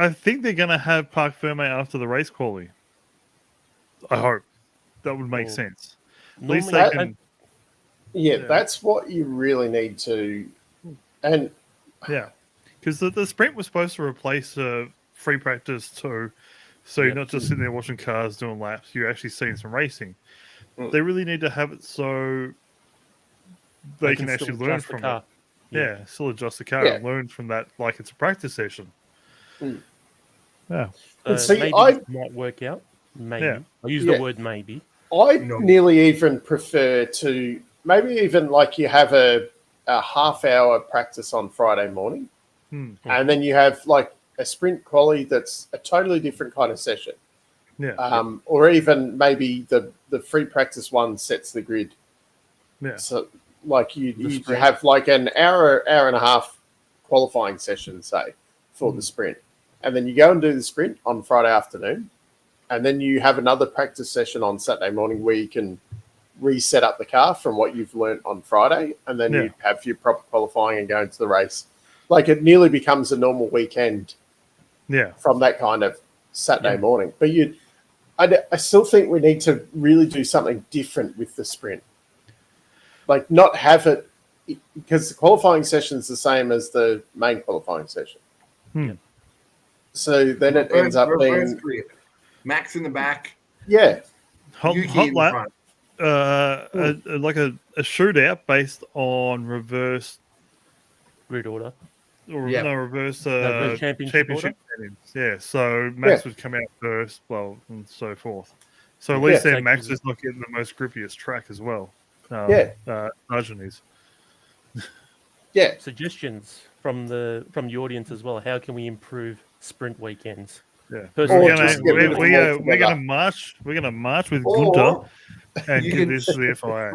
I think they're going to have Parc Ferme after the race quali. I hope that would make sense. At least they can. Yeah, that's what you really need to. And because the sprint was supposed to replace free practice too, so you're not just sitting there watching cars doing laps. You're actually seeing some racing. They really need to have it so they can actually learn from it. Yeah, still adjust the car and learn from that like it's a practice session. Yeah. Maybe it might work out. Maybe. I use the word maybe. I nearly even prefer to maybe even like you have a half-hour practice on Friday morning, and then you have like a sprint quali that's a totally different kind of session. Yeah. Or even maybe the free practice one sets the grid. Yeah. So like you have like an hour and a half qualifying session, say, for the sprint. And then you go and do the sprint on Friday afternoon. And then you have another practice session on Saturday morning where you can reset up the car from what you've learnt on Friday. And then you have your proper qualifying and go into the race. Like it nearly becomes a normal weekend from that kind of Saturday morning. But I still think we need to really do something different with the sprint. Like not have it, because the qualifying session is the same as the main qualifying session. So then it ends up being Max in the back. Yeah. Hot lap. Like a shootout based on reverse grid order. Reverse championship order. Yeah, so Max would come out first, and so forth. So at least then Max is not getting the most grippiest track as well. Arjun is. Yeah. Suggestions from the audience as well. How can we improve sprint weekends? Yeah, we're gonna march. We're gonna march with Gunter and give this to the FIA.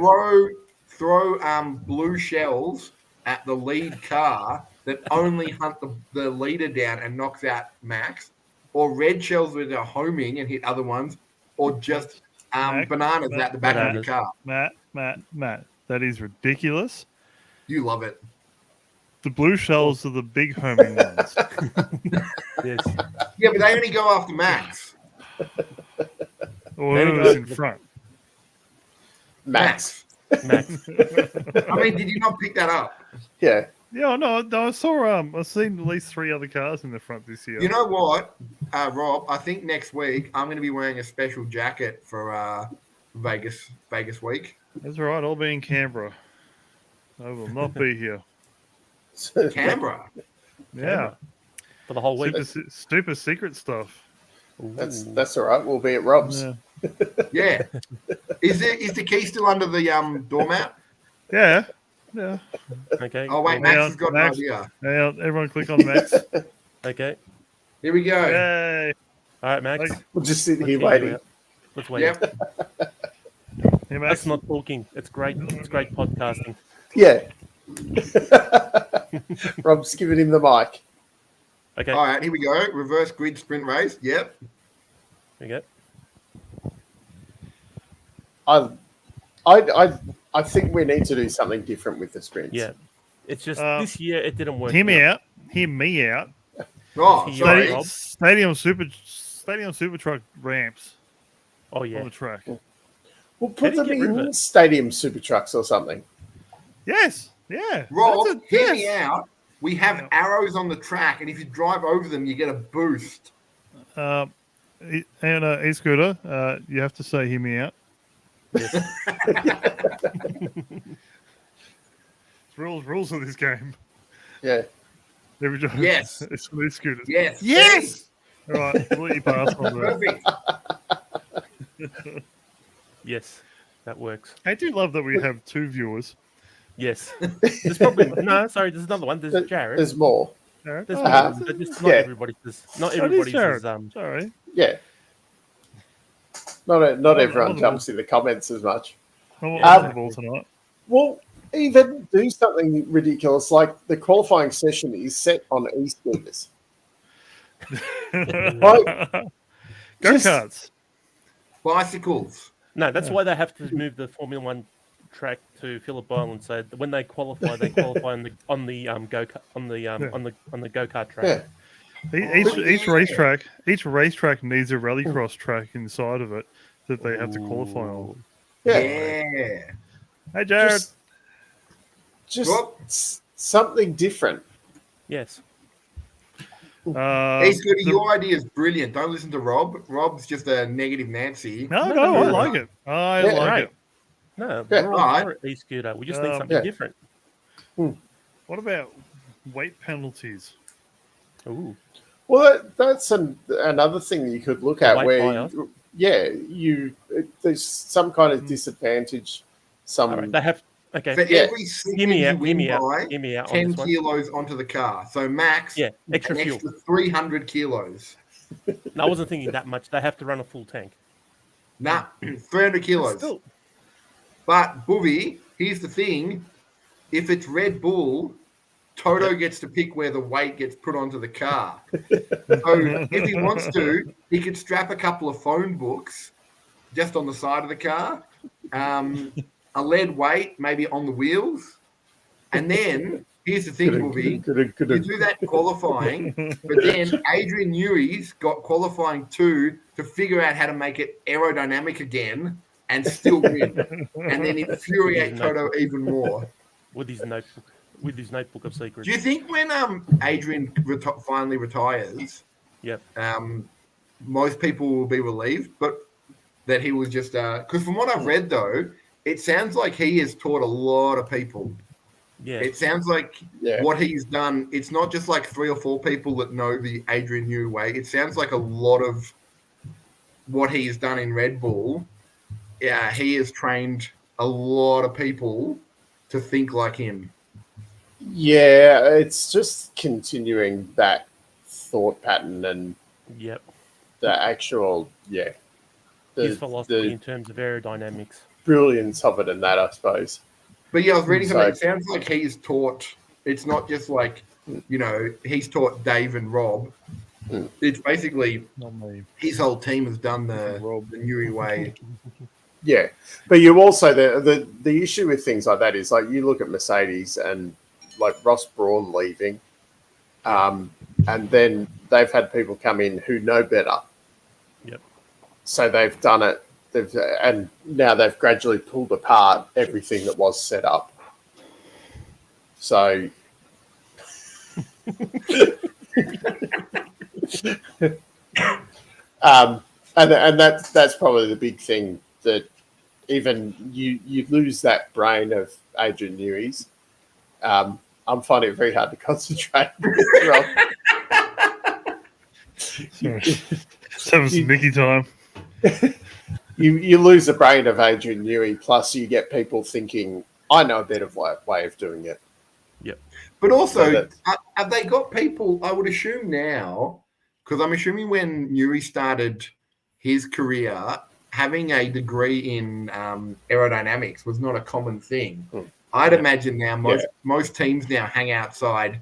Throw blue shells at the lead car that only hunt the leader down and knocks out Max, or red shells that are homing and hit other ones, or just bananas at the back of the car. Matt, that is ridiculous. You love it. The blue shells are the big homing ones. Yes. Yeah, but they only go after Max. Or whoever's in front. Max. I mean, did you not pick that up? Yeah. Yeah, no, I saw. I've seen at least 3 other cars in the front this year. You know what, Rob? I think next week I'm going to be wearing a special jacket for Vegas week. That's right. I'll be in Canberra. I will not be here. Canberra. Yeah. For the whole week. Super secret stuff. That's all right. We'll be at Rob's. Yeah. Is the key still under the doormat? Yeah. Okay. Oh wait, Max has got an idea. Now, everyone click on Max. Okay. Here we go. Yay. All right, Max. We'll just sit here waiting. Let's wait. Yep. Hey, Max. That's not talking. It's great. It's great podcasting. Yeah. Rob's giving him the mic. Okay. All right, here we go. Reverse grid sprint race. Yep. There you go. I think we need to do something different with the sprints. Yeah. It's just this year it didn't work. Hear me out. Oh, sorry. Stadium super truck ramps. Oh yeah. On the track. We'll put them in stadium super trucks or something. Yes. Yeah. Rob, hear me out. We have arrows on the track, and if you drive over them, you get a boost. E-scooter, you have to say, hear me out. Yes. rules of this game. Yeah. Yes. It's for e-scooters. Yes. All right. We'll let you pass on that. Perfect. Yes. That works. I do love that we have 2 viewers. Yes. There's probably there's another one. There's Jared. There's more. There's not everybody. Not everybody's sorry. Yeah. Not everyone jumps in the comments as much. Tonight. Well, even do something ridiculous like the qualifying session is set on e-scooters. Go-karts. Bicycles. No, that's why they have to move the Formula One track to Phillip Island. So when they qualify on the go-kart track. Yeah. Each racetrack needs a rallycross track inside of it that they have to qualify on. Yeah. Hey, Jared. Just something different. Yes. Your idea is brilliant. Don't listen to Rob. Rob's just a negative Nancy. No, I like it. I like it. No, we're all for e-scooter. We just need something different. What about weight penalties? Ooh. Well, that's another thing you could look at where, there's some kind of disadvantage. They have, okay. For every second hear me out 10 kilos onto the car. So max, extra fuel. 300 kilos. No, I wasn't thinking that much. They have to run a full tank. Nah, 300 kilos. Still. But, Boovie, here's the thing. If it's Red Bull, Toto gets to pick where the weight gets put onto the car. So if he wants to, he could strap a couple of phone books just on the side of the car, a lead weight maybe on the wheels, and then here's the thing, Boovie, you do that qualifying, but then Adrian Newey's got qualifying 2 to figure out how to make it aerodynamic again and still win, and then infuriate Toto even more. With his notebook of secrets. Do you think when Adrian finally retires, most people will be relieved? But that he was just because from what I've read though, it sounds like he has taught a lot of people. Yeah, it sounds like what he's done. It's not just like 3 or 4 people that know the Adrian Newey way. It sounds like a lot of what he's done in Red Bull. Yeah, he has trained a lot of people to think like him. Yeah, it's just continuing that thought pattern and the actual his philosophy in terms of aerodynamics, brilliance of it, and that I suppose. But yeah, I was reading something. It sounds like he's taught. It's not just like he's taught Dave and Rob. It's basically his whole team has done the Newey way. Yeah, but you also the issue with things like that is like you look at Mercedes and like Ross Brawn leaving, and then they've had people come in who know better. Yep. So they've done it. And now they've gradually pulled apart everything that was set up. So, and that's probably the big thing, that even you lose that brain of Adrian Newey's. I'm finding it very hard to concentrate. Some Mickey time. You lose the brain of Adrian Newey, plus you get people thinking, I know a better way of doing it. Yep. But also, have they got people, I would assume now, because I'm assuming when Newey started his career, having a degree in aerodynamics was not a common thing. I'd imagine now most teams now hang outside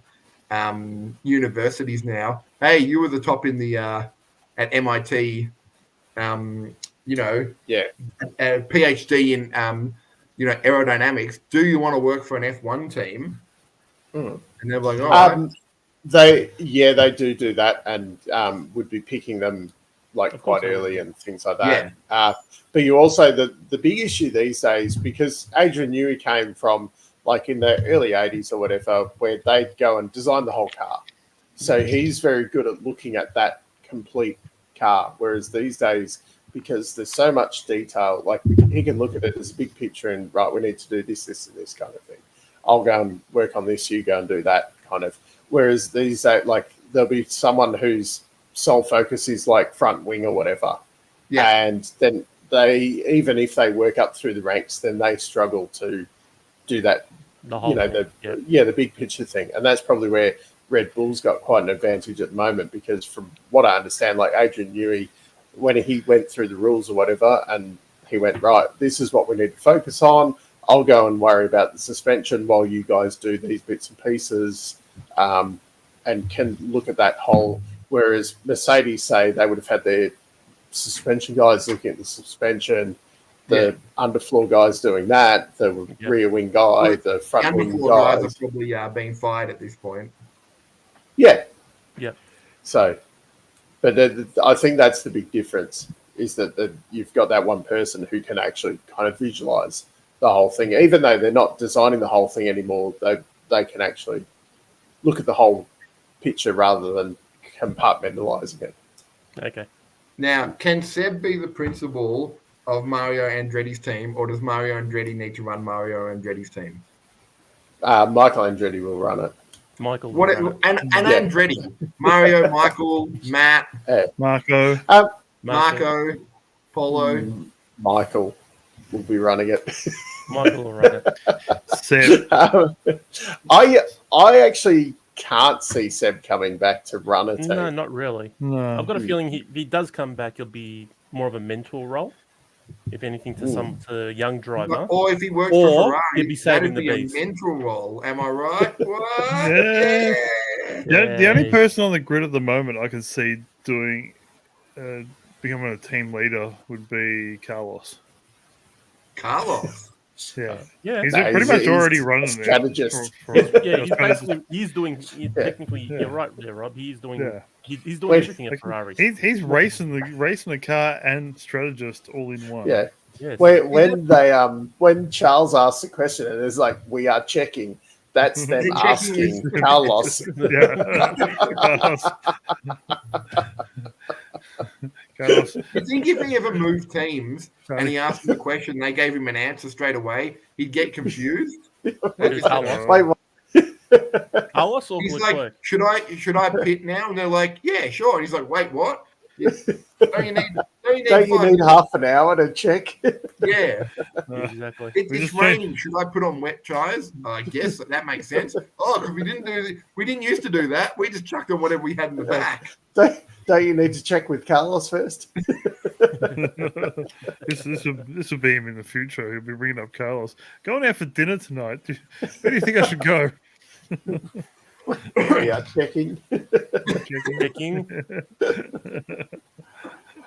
universities now. Hey, you were the top in the at MIT, a PhD in aerodynamics. Do you want to work for an F1 team? And they're like, all right. They do that, and would be picking them like quite early and things like that. Yeah. But you also the big issue these days, because Adrian Newey came from like in the early 80s or whatever, where they'd go and design the whole car. So he's very good at looking at that complete car. Whereas these days, because there's so much detail, like he can look at it as a big picture and right, we need to do this, this, and this kind of thing. I'll go and work on this, you go and do that kind of. Whereas these days, like there'll be someone whose sole focus is like front wing or whatever. Yeah. And then they, even if they work up through the ranks, then they struggle to do that, the whole the big picture thing. And that's probably where Red Bull's got quite an advantage at the moment, because from what I understand, like Adrian Newey, when he went through the rules or whatever, and he went, right, this is what we need to focus on. I'll go and worry about the suspension while you guys do these bits and pieces, and can look at that whole. Whereas Mercedes, say, they would have had their suspension guys looking at the suspension, the underfloor guys doing that, the rear wing guy, the front wing guys are probably being fired at this point. Yeah. Yeah. So, but I think that's the big difference, is that you've got that one person who can actually kind of visualize the whole thing. Even though they're not designing the whole thing anymore, they can actually look at the whole picture rather than compartmentalizing it. Okay. Now, can Seb be the principal of Mario Andretti's team, or does Mario Andretti need to run Mario Andretti's team? Michael Andretti will run it. Michael Andretti, Mario, Michael, Matt, Marco, Polo. Michael will be running it. Michael will run it. Seb. I actually can't see Seb coming back to run a team. No, not really. No. I've got a feeling if he does come back, it'll be more of a mentor role, if anything, to a young driver. Or if he works for Ferrari, he'd be saving the beast. A mentor role. Am I right? What? The only person on the grid at the moment I can see doing becoming a team leader would be Carlos. Carlos. Yeah. He's pretty much already running strategist. He's doing. Technically, you're right there, Rob. He's doing. He's doing everything at Ferrari. He's racing the car and strategist all in one. Yeah. Yes. When Charles asks the question and it's like, we are checking, that's them asking Carlos. Carlos. You think if he ever moved teams and he asked him a question, they gave him an answer straight away, he'd get confused? Carlos. Carlos or he's like, should I pit now? And they're like, yeah, sure. And he's like, wait, what? Don't you need half an hour to check? Yeah, exactly. It's raining. Should I put on wet tires? I guess that makes sense. Oh, because we didn't used to do that. We just chucked on whatever we had in the back. Don't you need to check with Carlos first? This will be him in the future. He'll be bringing up Carlos. Going out for dinner tonight. Where do you think I should go? Yeah, checking.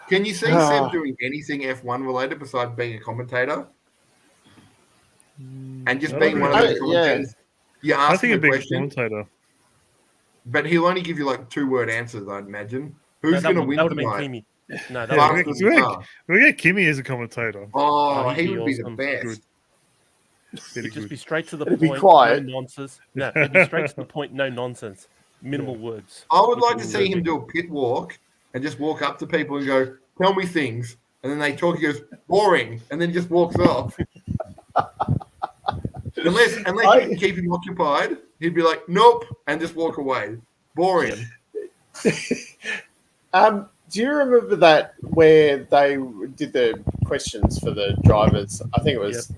Can you see Seb doing anything F1 related besides being a commentator? And just being one of those commentators? Yeah. I think he'd be a commentator. But he'll only give you like 2-word answers, I'd imagine. Who's going to win tonight? No, we'll get Kimmy as a commentator. Oh, he would be the best. It'd just be straight to the point. Be quiet. No nonsense. No, it'd be straight to the point. No nonsense. Minimal words. I would like to see him do a pit walk and just walk up to people and go, "Tell me things," and then they talk. He goes, "Boring," and then just walks off. unless you can keep him occupied, he'd be like, "Nope," and just walk away. Boring. Do you remember that where they did the questions for the drivers? I think it was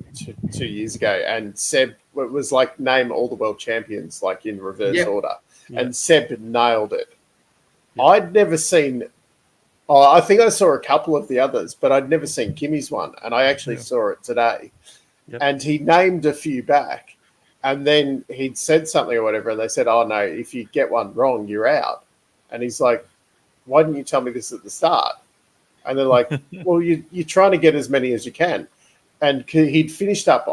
2 years ago, and Seb, it was like name all the world champions, like in reverse order, and Seb nailed it. I'd never seen. Oh, I think I saw a couple of the others, but I'd never seen Kimmy's one, and I actually saw it today. And he named a few back, and then he'd said something or whatever, and they said, "Oh no, if you get one wrong, you're out." And he's like, "Why didn't you tell me this at the start?" And they're like, "Well, you're trying to get as many as you can." And he'd finished up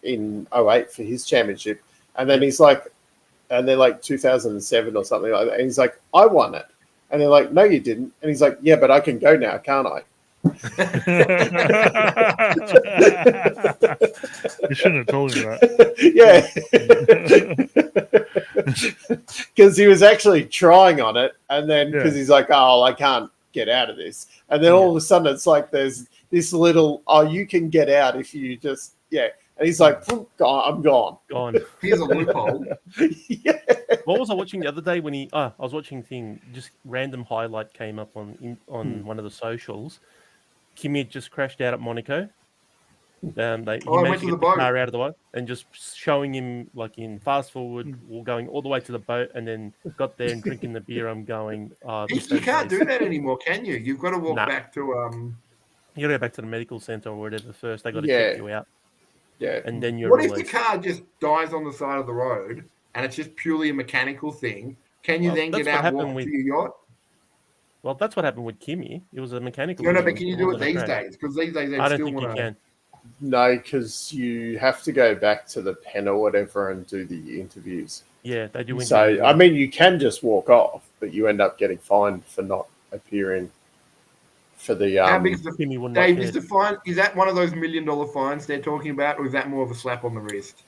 in 08 for his championship, and then he's like, and they're like 2007 or something like that, and he's like, "I won it," and they're like, "No, you didn't," and he's like, "Yeah, but I can go now, can't I?" You shouldn't have told him that. Yeah, because he was actually trying on it, and then because he's like, "Oh, I can't get out of this," and then all of a sudden it's like there's this little, "Oh, you can get out if you just and he's like, "I'm gone." Here's a loophole. What was I watching the other day when I was watching just random highlight came up on one of the socials. Kimi had just crashed out at Monaco. He managed to get the car out of the way and just showing him like in fast forward, going all the way to the boat, and then got there and drinking the beer. I'm going. You can't do that anymore, can you? You've got to walk back to. You got to go back to the medical center or whatever first. They got to check you out. Yeah, and then you're. What released. If the car just dies on the side of the road and it's just purely a mechanical thing? Can you then get out and walk to your yacht? Well, that's what happened with Kimi. It was a mechanical. No, but can you do it these days? Because these days I don't think you can. No, because you have to go back to the pen or whatever and do the interviews. Yeah, they do. So, I mean, you can just walk off, but you end up getting fined for not appearing for the. How big is the Dave? Is the fine? Is that one of those $1 million fines they're talking about, or is that more of a slap on the wrist?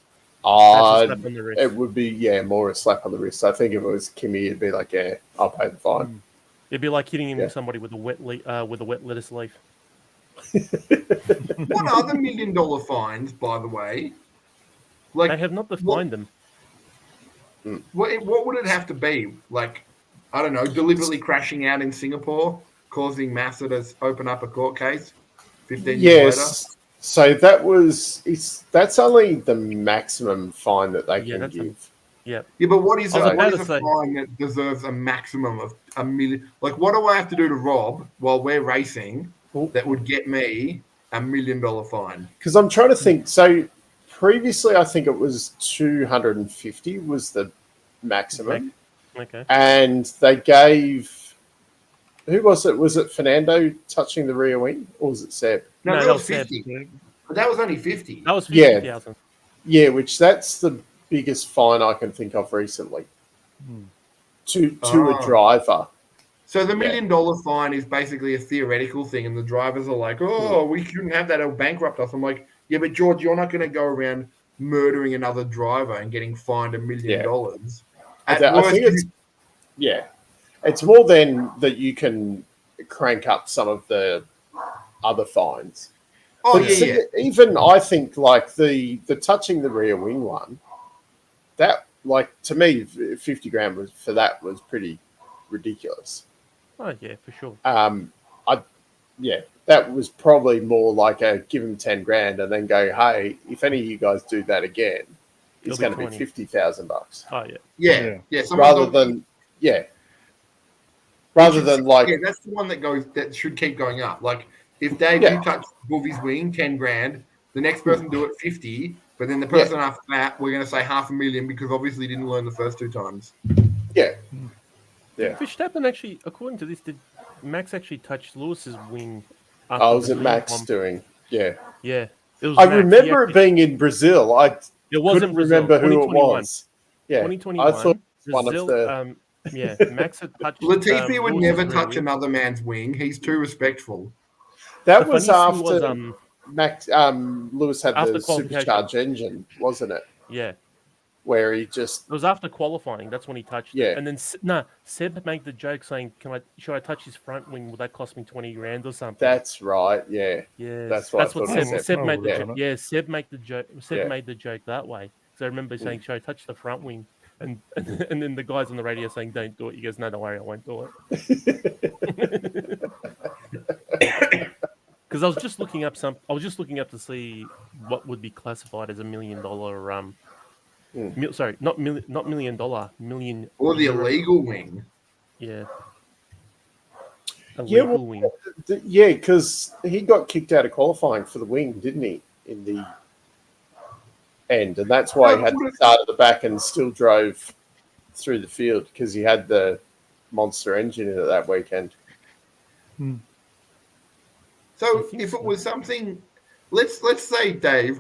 It would be more a slap on the wrist. I think if it was Kimi, it'd be like, I'll pay the fine. It'd be like hitting somebody with a wet lettuce leaf. What are the $1 million fines, by the way? Like, they have not defined them. What would it have to be? Like, I don't know, deliberately crashing out in Singapore, causing Massa to open up a court case 15 years later? So that's only the maximum fine that they can give. Yeah, but what is a fine that deserves a maximum of $1 million? Like, what do I have to do to Rob while we're racing that would get me a $1 million fine? Because I'm trying to think. So previously, I think it was 250 was the maximum. Okay. And they gave, who was it? Was it Fernando touching the rear wing, or was it Seb? No, that was 50. But that was only 50. That was 50,000. Yeah, which that's the biggest fine I can think of recently to a driver. So the $1 million fine is basically a theoretical thing, and the drivers are like, "Oh, we shouldn't have that; it'll bankrupt us." I'm like, "Yeah, but George, you're not going to go around murdering another driver and getting fined $1 million." I think it's more than that you can crank up some of the other fines. Oh, but even I think like the touching the rear wing one, that like to me, 50 grand was pretty ridiculous. Oh yeah, for sure. That was probably more like a give him 10 grand and then go, hey, if any of you guys do that again, it's going to be $50,000. Oh yeah. Rather than like that's the one that should keep going up. Like if Dave you touch Wolfie's wing, 10 grand, the next person do it 50, but then the person after that we're going to say $500,000 because obviously he didn't learn the first 2 times. Yeah. Verstappen actually, according to this, did Max actually touch Lewis's wing? Was it Max doing? Yeah. Yeah. It was I remember it being in Brazil. It wasn't remember who it was. Yeah. 2021. I thought Brazil, one of the Max had touched. Latifi would never touch another man's wing. He's too respectful. That was after Max. Lewis had the supercharged engine, wasn't it? Yeah. Where he just... It was after qualifying. That's when he touched it. And then, Seb made the joke saying, should I touch his front wing? Will that cost me 20 grand or something? That's right, yeah. Yeah. That's what Seb made the joke. Yeah, Seb made the joke. Seb made the joke that way. So I remember saying, should I touch the front wing? And then the guys on the radio saying, don't do it. He goes, no, don't worry, I won't do it. Because I was just looking up to see what would be classified as $1 million sorry, not $1 million. Or the illegal wing. Yeah. Wing. Yeah, because he got kicked out of qualifying for the wing, didn't he? In the end, and that's why he had to start at the back and still drove through the field because he had the monster engine in it that weekend. So if it was something, let's say Dave,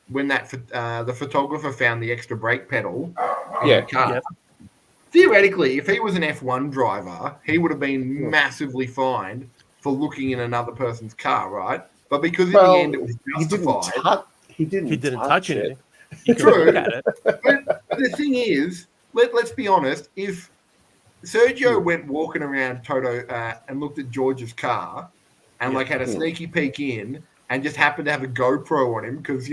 when the photographer found the extra brake pedal in the car, theoretically, if he was an F1 driver, he would have been massively fined for looking in another person's car, right? But because in the end it was justified, he didn't touch it. True. But the thing is, let's be honest, if Sergio went walking around Toto and looked at George's car and had a sneaky peek in and just happened to have a GoPro on him because,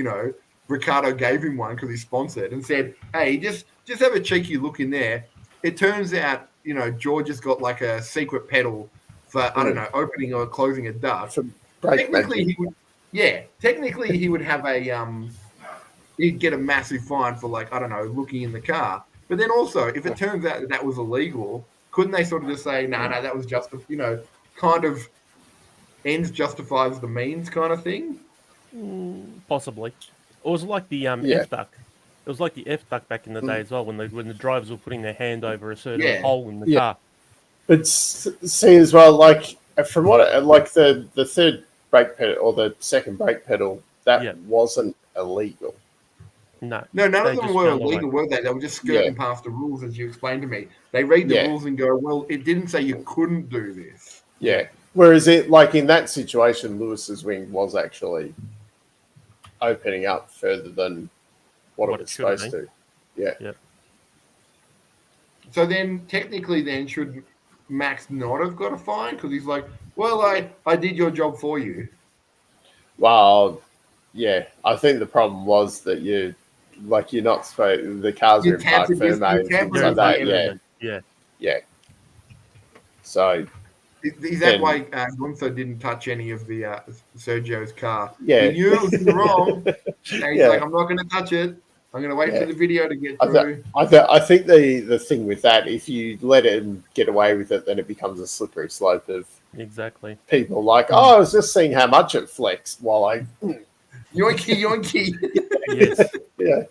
Ricardo gave him one because he's sponsored and said, hey, just have a cheeky look in there. It turns out, George has got like a secret pedal for, I don't know, opening or closing a duct. Technically, he would have a, he'd get a massive fine for looking in the car. But then also, if it turns out that was illegal, couldn't they sort of just say, no, that was just, kind of ends justifies the means kind of thing? Possibly. It was like the F duct. It was like the F duct back in the day as well, when the drivers were putting their hand over a certain hole in the car. But see as well, from what the third brake pedal or the second brake pedal, that wasn't illegal. No, none of them were illegal, were they? They were just skirting past the rules, as you explained to me. They read the rules and go, well, it didn't say you couldn't do this. Yeah. Whereas in that situation, Lewis's wing was actually opening up further than what it was supposed to. Yeah. So then, technically, should Max not have got a fine? Because he's like, well, I did your job for you. Well, yeah. I think the problem was that you're not supposed. The cars are in park firm and things like that. Yeah. So. Is that why Gunther didn't touch any of the Sergio's car? Yeah. He knew it was wrong. He's like, I'm not going to touch it. I'm going to wait for the video to get through. I think the thing with that, if you let him get away with it, then it becomes a slippery slope of people I was just seeing how much it flexed while I... Yoinky. Yes. Yeah.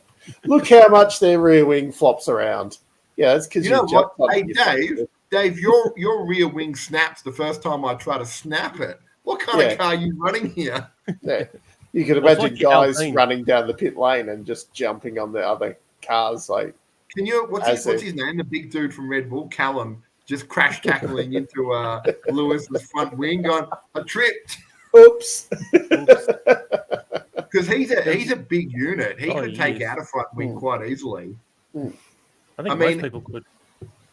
Look how much their rear wing flops around. Yeah, that's because you know what? Hey, Dave, your rear wing snaps the first time I try to snap it. What kind of car are you running here? Yeah. You can imagine guys running down the pit lane and just jumping on the other cars. Can you? What's his name? The big dude from Red Bull, Callum, just crash tackling into Lewis's front wing, going, I tripped. Oops. Because he's a big unit. He could take out a front wing quite easily. I think most people could.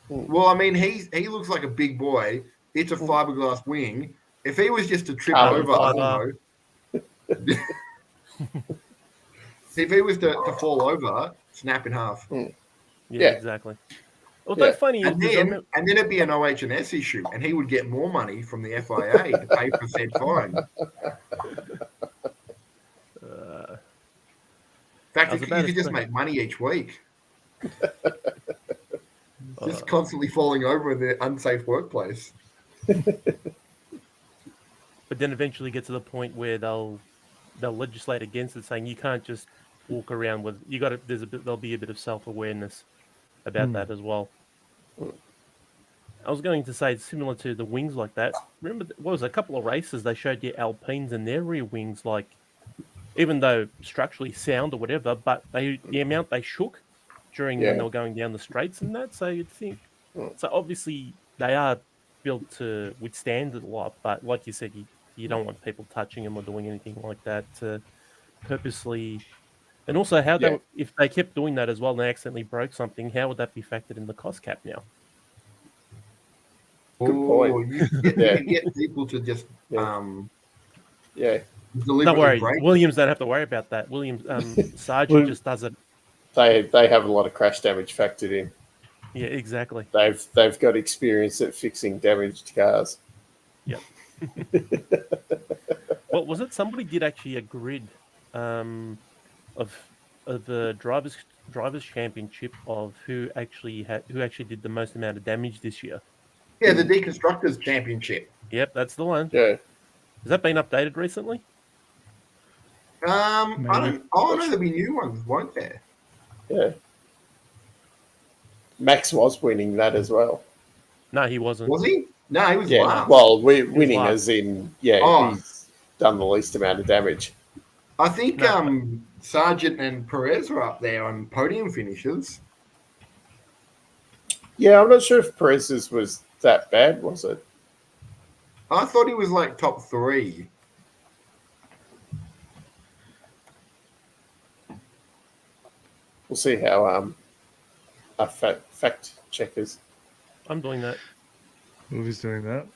Well, I mean, he looks like a big boy, it's a fiberglass wing. If he was just to trip over, I don't know. If he was to fall over, snap in half. Yeah, exactly. Although funny, and then it'd be an OH&S issue, and he would get more money from the FIA to pay for said fine. In fact, you could just make money each week. Just constantly falling over in the unsafe workplace. But then eventually get to the point where they'll legislate against it, saying you can't just walk around with there'll be a bit of self-awareness about that as well. I was going to say similar to the wings like that. Remember, what was it, a couple of races they showed you Alpines and their rear wings, like even though structurally sound or whatever, but the amount they shook during when they were going down the straights and that. So you'd think, so obviously they are built to withstand it a lot, but like you said, you don't want people touching them or doing anything like that to purposely. And also, if they kept doing that as well and they accidentally broke something, how would that be factored in the cost cap now? Good point. You get people to just Don't worry, Williams don't have to worry about that. Williams Sargent just does it. They have a lot of crash damage factored in. Yeah, exactly. They've got experience at fixing damaged cars. Yep. What was it? Somebody did actually a grid of the drivers championship of who actually did the most amount of damage this year. Yeah, the Deconstructors Championship. Yep, that's the one. Yeah. Has that been updated recently? I know there'll be new ones, won't there? Yeah. Max was winning that as well. No, he wasn't. Was he? No, he was last. Well, winning as in, he's done the least amount of damage. I think Sargent and Perez were up there on podium finishes. Yeah, I'm not sure if Perez's was that bad, was it? I thought he was like top 3. We'll see how our fact checkers. I'm doing that. Who's doing that?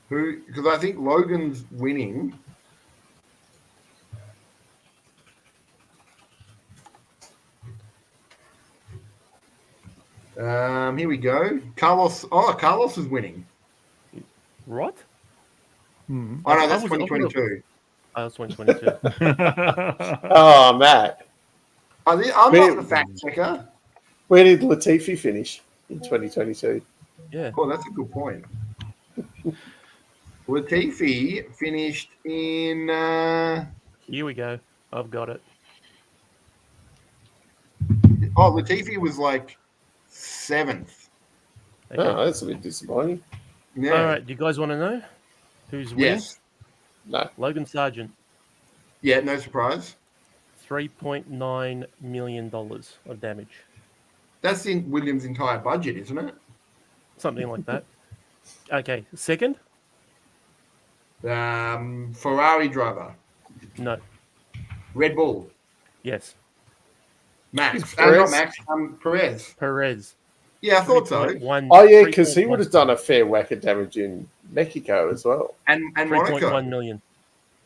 Because I think Logan's winning. Here we go. Carlos is winning. What? Oh, no, that's 2022. Oh, that's 2022. Oh, Matt. I'm not the fact checker. Where did Latifi finish in 2022? Yeah. Oh, that's a good point. Latifi finished in... Here we go. I've got it. Oh, Latifi was like 7th. Okay. Oh, that's a bit disappointing. Yeah. All right. Do you guys want to know who's winning? Yes. No. Logan Sargent. Yeah, no surprise. $3.9 million of damage. That's in Williams' entire budget, isn't it? Something like that. Okay. Second? Ferrari driver. No. Red Bull. Yes. Max. Perez? Not Max. Perez. Perez. Yeah, I thought so. Oh, yeah, because he would have done a fair whack of damage in Mexico as well. And Monaco. 3.1 million.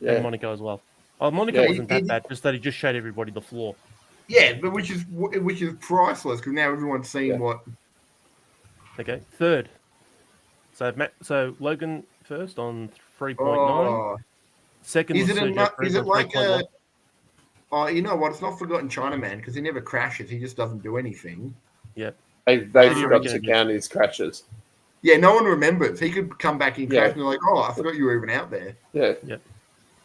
Yeah. And Monaco as well. Oh, Monaco wasn't that bad, just that he just showed everybody the floor. Yeah, but which is priceless because now everyone's seen what. Okay, third. So Logan first on 3.9. Oh. Second Is was it Sergio Perez on 3.1. Oh, you know what? It's not Forgotten Chinaman because he never crashes. He just doesn't do anything. Yep. They forgot to count his crashes. Yeah, no one remembers. He could come back and crash and they're like, oh, I forgot you were even out there. Yeah. Yep.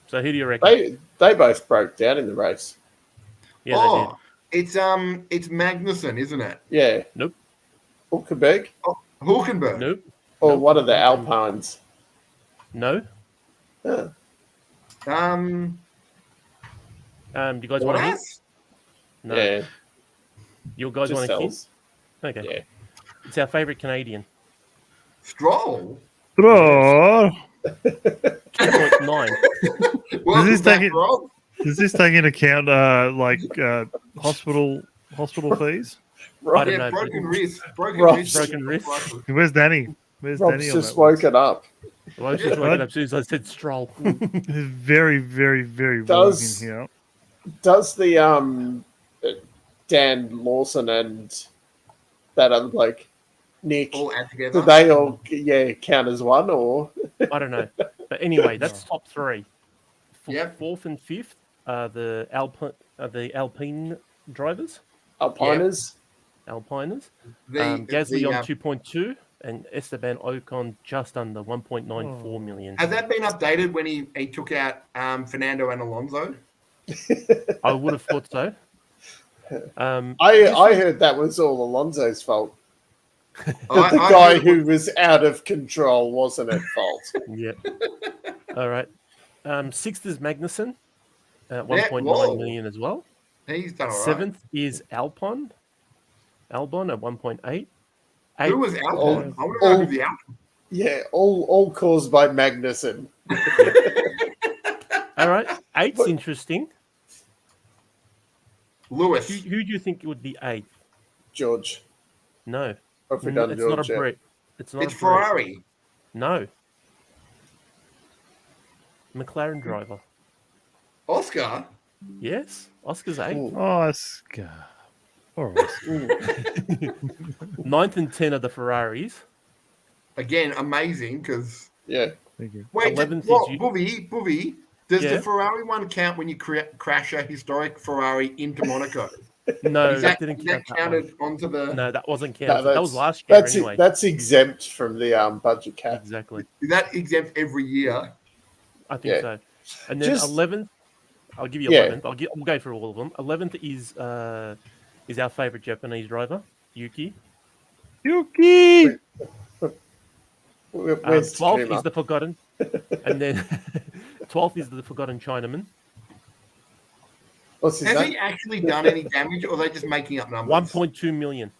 So who do you reckon? They both broke down in the race. Yeah, they did. It's Magnussen, isn't it? Yeah. Nope. Hulkenberg? Oh, Hulkenberg. Nope. Or one of the Alpines? No. Yeah. Do you guys want to hint? No. Yeah. You guys want to hint? Okay. Yeah. It's our favourite Canadian. Stroll? Oh. 2.9. Does this take into account hospital hospital fees? I don't know. Broken wrist. Broken wrist. Where's Danny? Where's Rob's Danny? just woken up. Well, I was just woken up as soon as I said Stroll. It's very, very, very warm in here. Does the Dan Lawson and that other bloke, Nick, all add together? do they all count as one or? I don't know. But anyway, that's top three. Fourth and fifth are the Alpine drivers. Alpiners. Gasly on 2.2 and Esteban Ocon just under 1.94 million. Has that been updated when he took out Fernando and Alonso? I would have thought so. I heard that was all Alonso's fault. The guy who was out of control wasn't at fault. Yeah. All right. Sixth is Magnussen at 1.9 million as well. He's done all right. Seventh is Albon at 1.8. Who was Albon? I want to know who the Albon. Yeah, all caused by Magnussen. All right. Eighth's interesting. Lewis. Who do you think would be eighth? George. No. It's not a Brit. It's Ferrari. No. McLaren driver. Oscar? Yes. Oscar's eighth. Oscar. Poor Oscar. 9th and 10 are the Ferraris. Again, amazing because... Yeah. Thank you. Wait, Boovy, does the Ferrari one count when you crash a historic Ferrari into Monaco? No, that didn't count. Counted onto the... No, that wasn't counted. No, that was last year anyway. That's exempt from the budget cap. Exactly. Is that exempt every year? I think so. And then 11th, I'll give you 11th. I'll go through all of them. 11th is our favorite Japanese driver, Yuki. Yuki! 12th is the forgotten. And then 12th is the forgotten Chinaman. Has he actually done any damage, or are they just making up numbers? 1.2 million.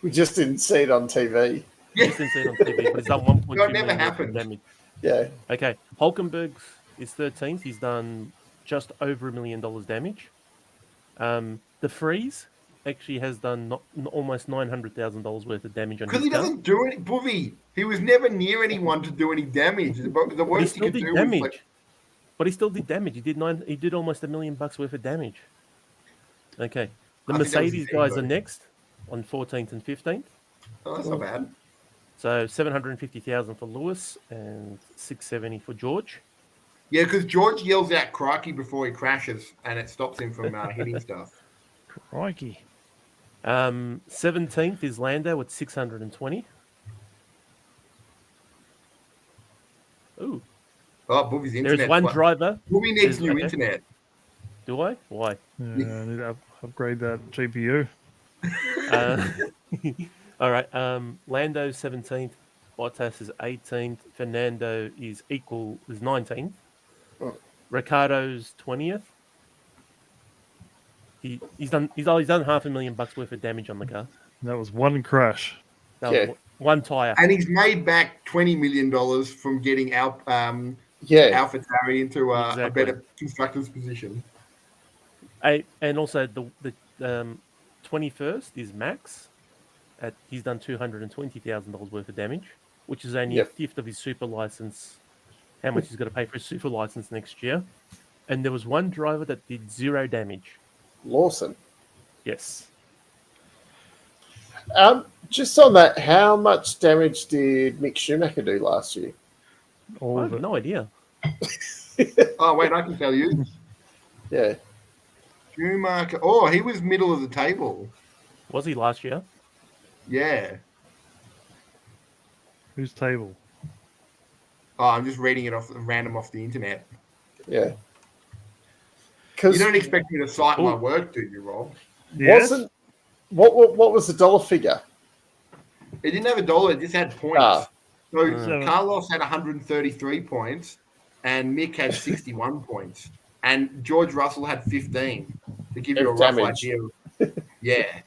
We just didn't see it on TV. Yeah. Just didn't see it on TV, but he's done 1.2 million. Never happened. Damage. Yeah. Okay. Hulkenberg is 13th. He's done just over $1 million damage. The Freeze actually has done almost $900,000 worth of damage on his car. Because he doesn't do any... Boovy, he was never near anyone to do any damage. The worst he could do was like... But he still did damage. He did almost $1 million worth of damage. Okay. The Mercedes guys are next on 14th and 15th. Oh, that's not bad. So 750,000 for Lewis and 670 for George. Yeah, because George yells out crikey before he crashes, and it stops him from hitting stuff. Crikey. 17th is Lando with 620. Ooh. Oh, Boovy's internet. There's one driver. Booby needs new internet. Do I? Why? I need to upgrade that GPU. All right. Lando's 17th. Bottas is 18th. Fernando is 19th. Oh. Ricciardo's 20th. He's done $500,000 worth of damage on the car. That was one crash. One tire. And he's made back $20 million from getting AlphaTauri into a better constructor's position. And also the 21st is Max. He's done $220,000 worth of damage, which is only a fifth of his super license. How much he's got to pay for his super license next year. And there was one driver that did 0 damage. Lawson. Yes. Just on that, how much damage did Mick Schumacher do last year? I have no idea. Oh, wait, I can tell you. Yeah. Schumacher. Oh, he was middle of the table. Was he last year? Yeah. Whose table? Oh, I'm just reading it random off the internet. Yeah. You don't expect me to cite my work, do you, Rob? Yes. What was the dollar figure? It didn't have a dollar, it just had points. So Carlos had 133 points and Mick had 61 points. And George Russell had 15 to give you a rough idea. Yeah.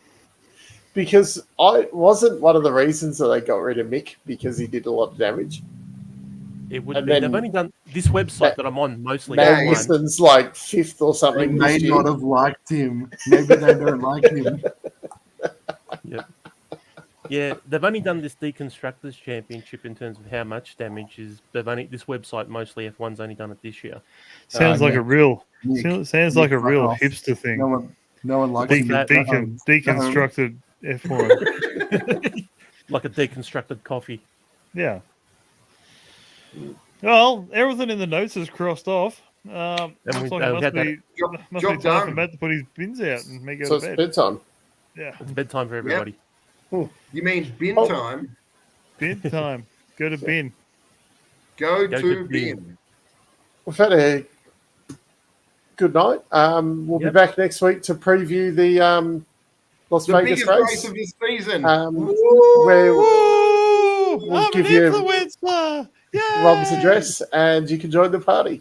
Because I wasn't one of the reasons that they got rid of Mick because he did a lot of damage. It would be. They've only done this website that I'm on mostly. Magnussen's like 5th or something. They may not have liked him. Maybe they don't like him. Yep. Yeah, they've only done this Deconstructors Championship in terms of how much damage is. They've only this website mostly F1's only done it this year. Sounds like a real hipster thing. No one likes deconstructed F1. Like a deconstructed coffee. Yeah. Well, everything in the notes is crossed off. Looks like it must be time for Matt to put his bins out and make go to bed. It's bedtime. Yeah, it's bedtime for everybody. Yep. You mean bin time? Bin time. Go to bin. Go to bin. We've had a good night. We'll be back next week to preview the Las Vegas biggest race of this season. Where we'll give you Rob's address and you can join the party.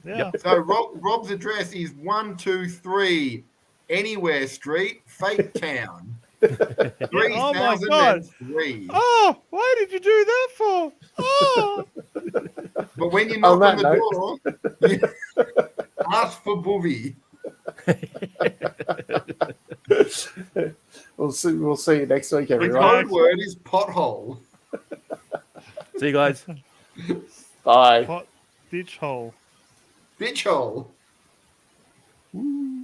Yeah. So Rob's address is 123 Anywhere Street, Fake Town. 3003. Oh, why did you do that for? Oh. But when you knock on the door, ask for Boovie. We'll see you next week, everyone. The code word is pothole. See you guys. Bye. Ditch hole. Ditch hole. Woo.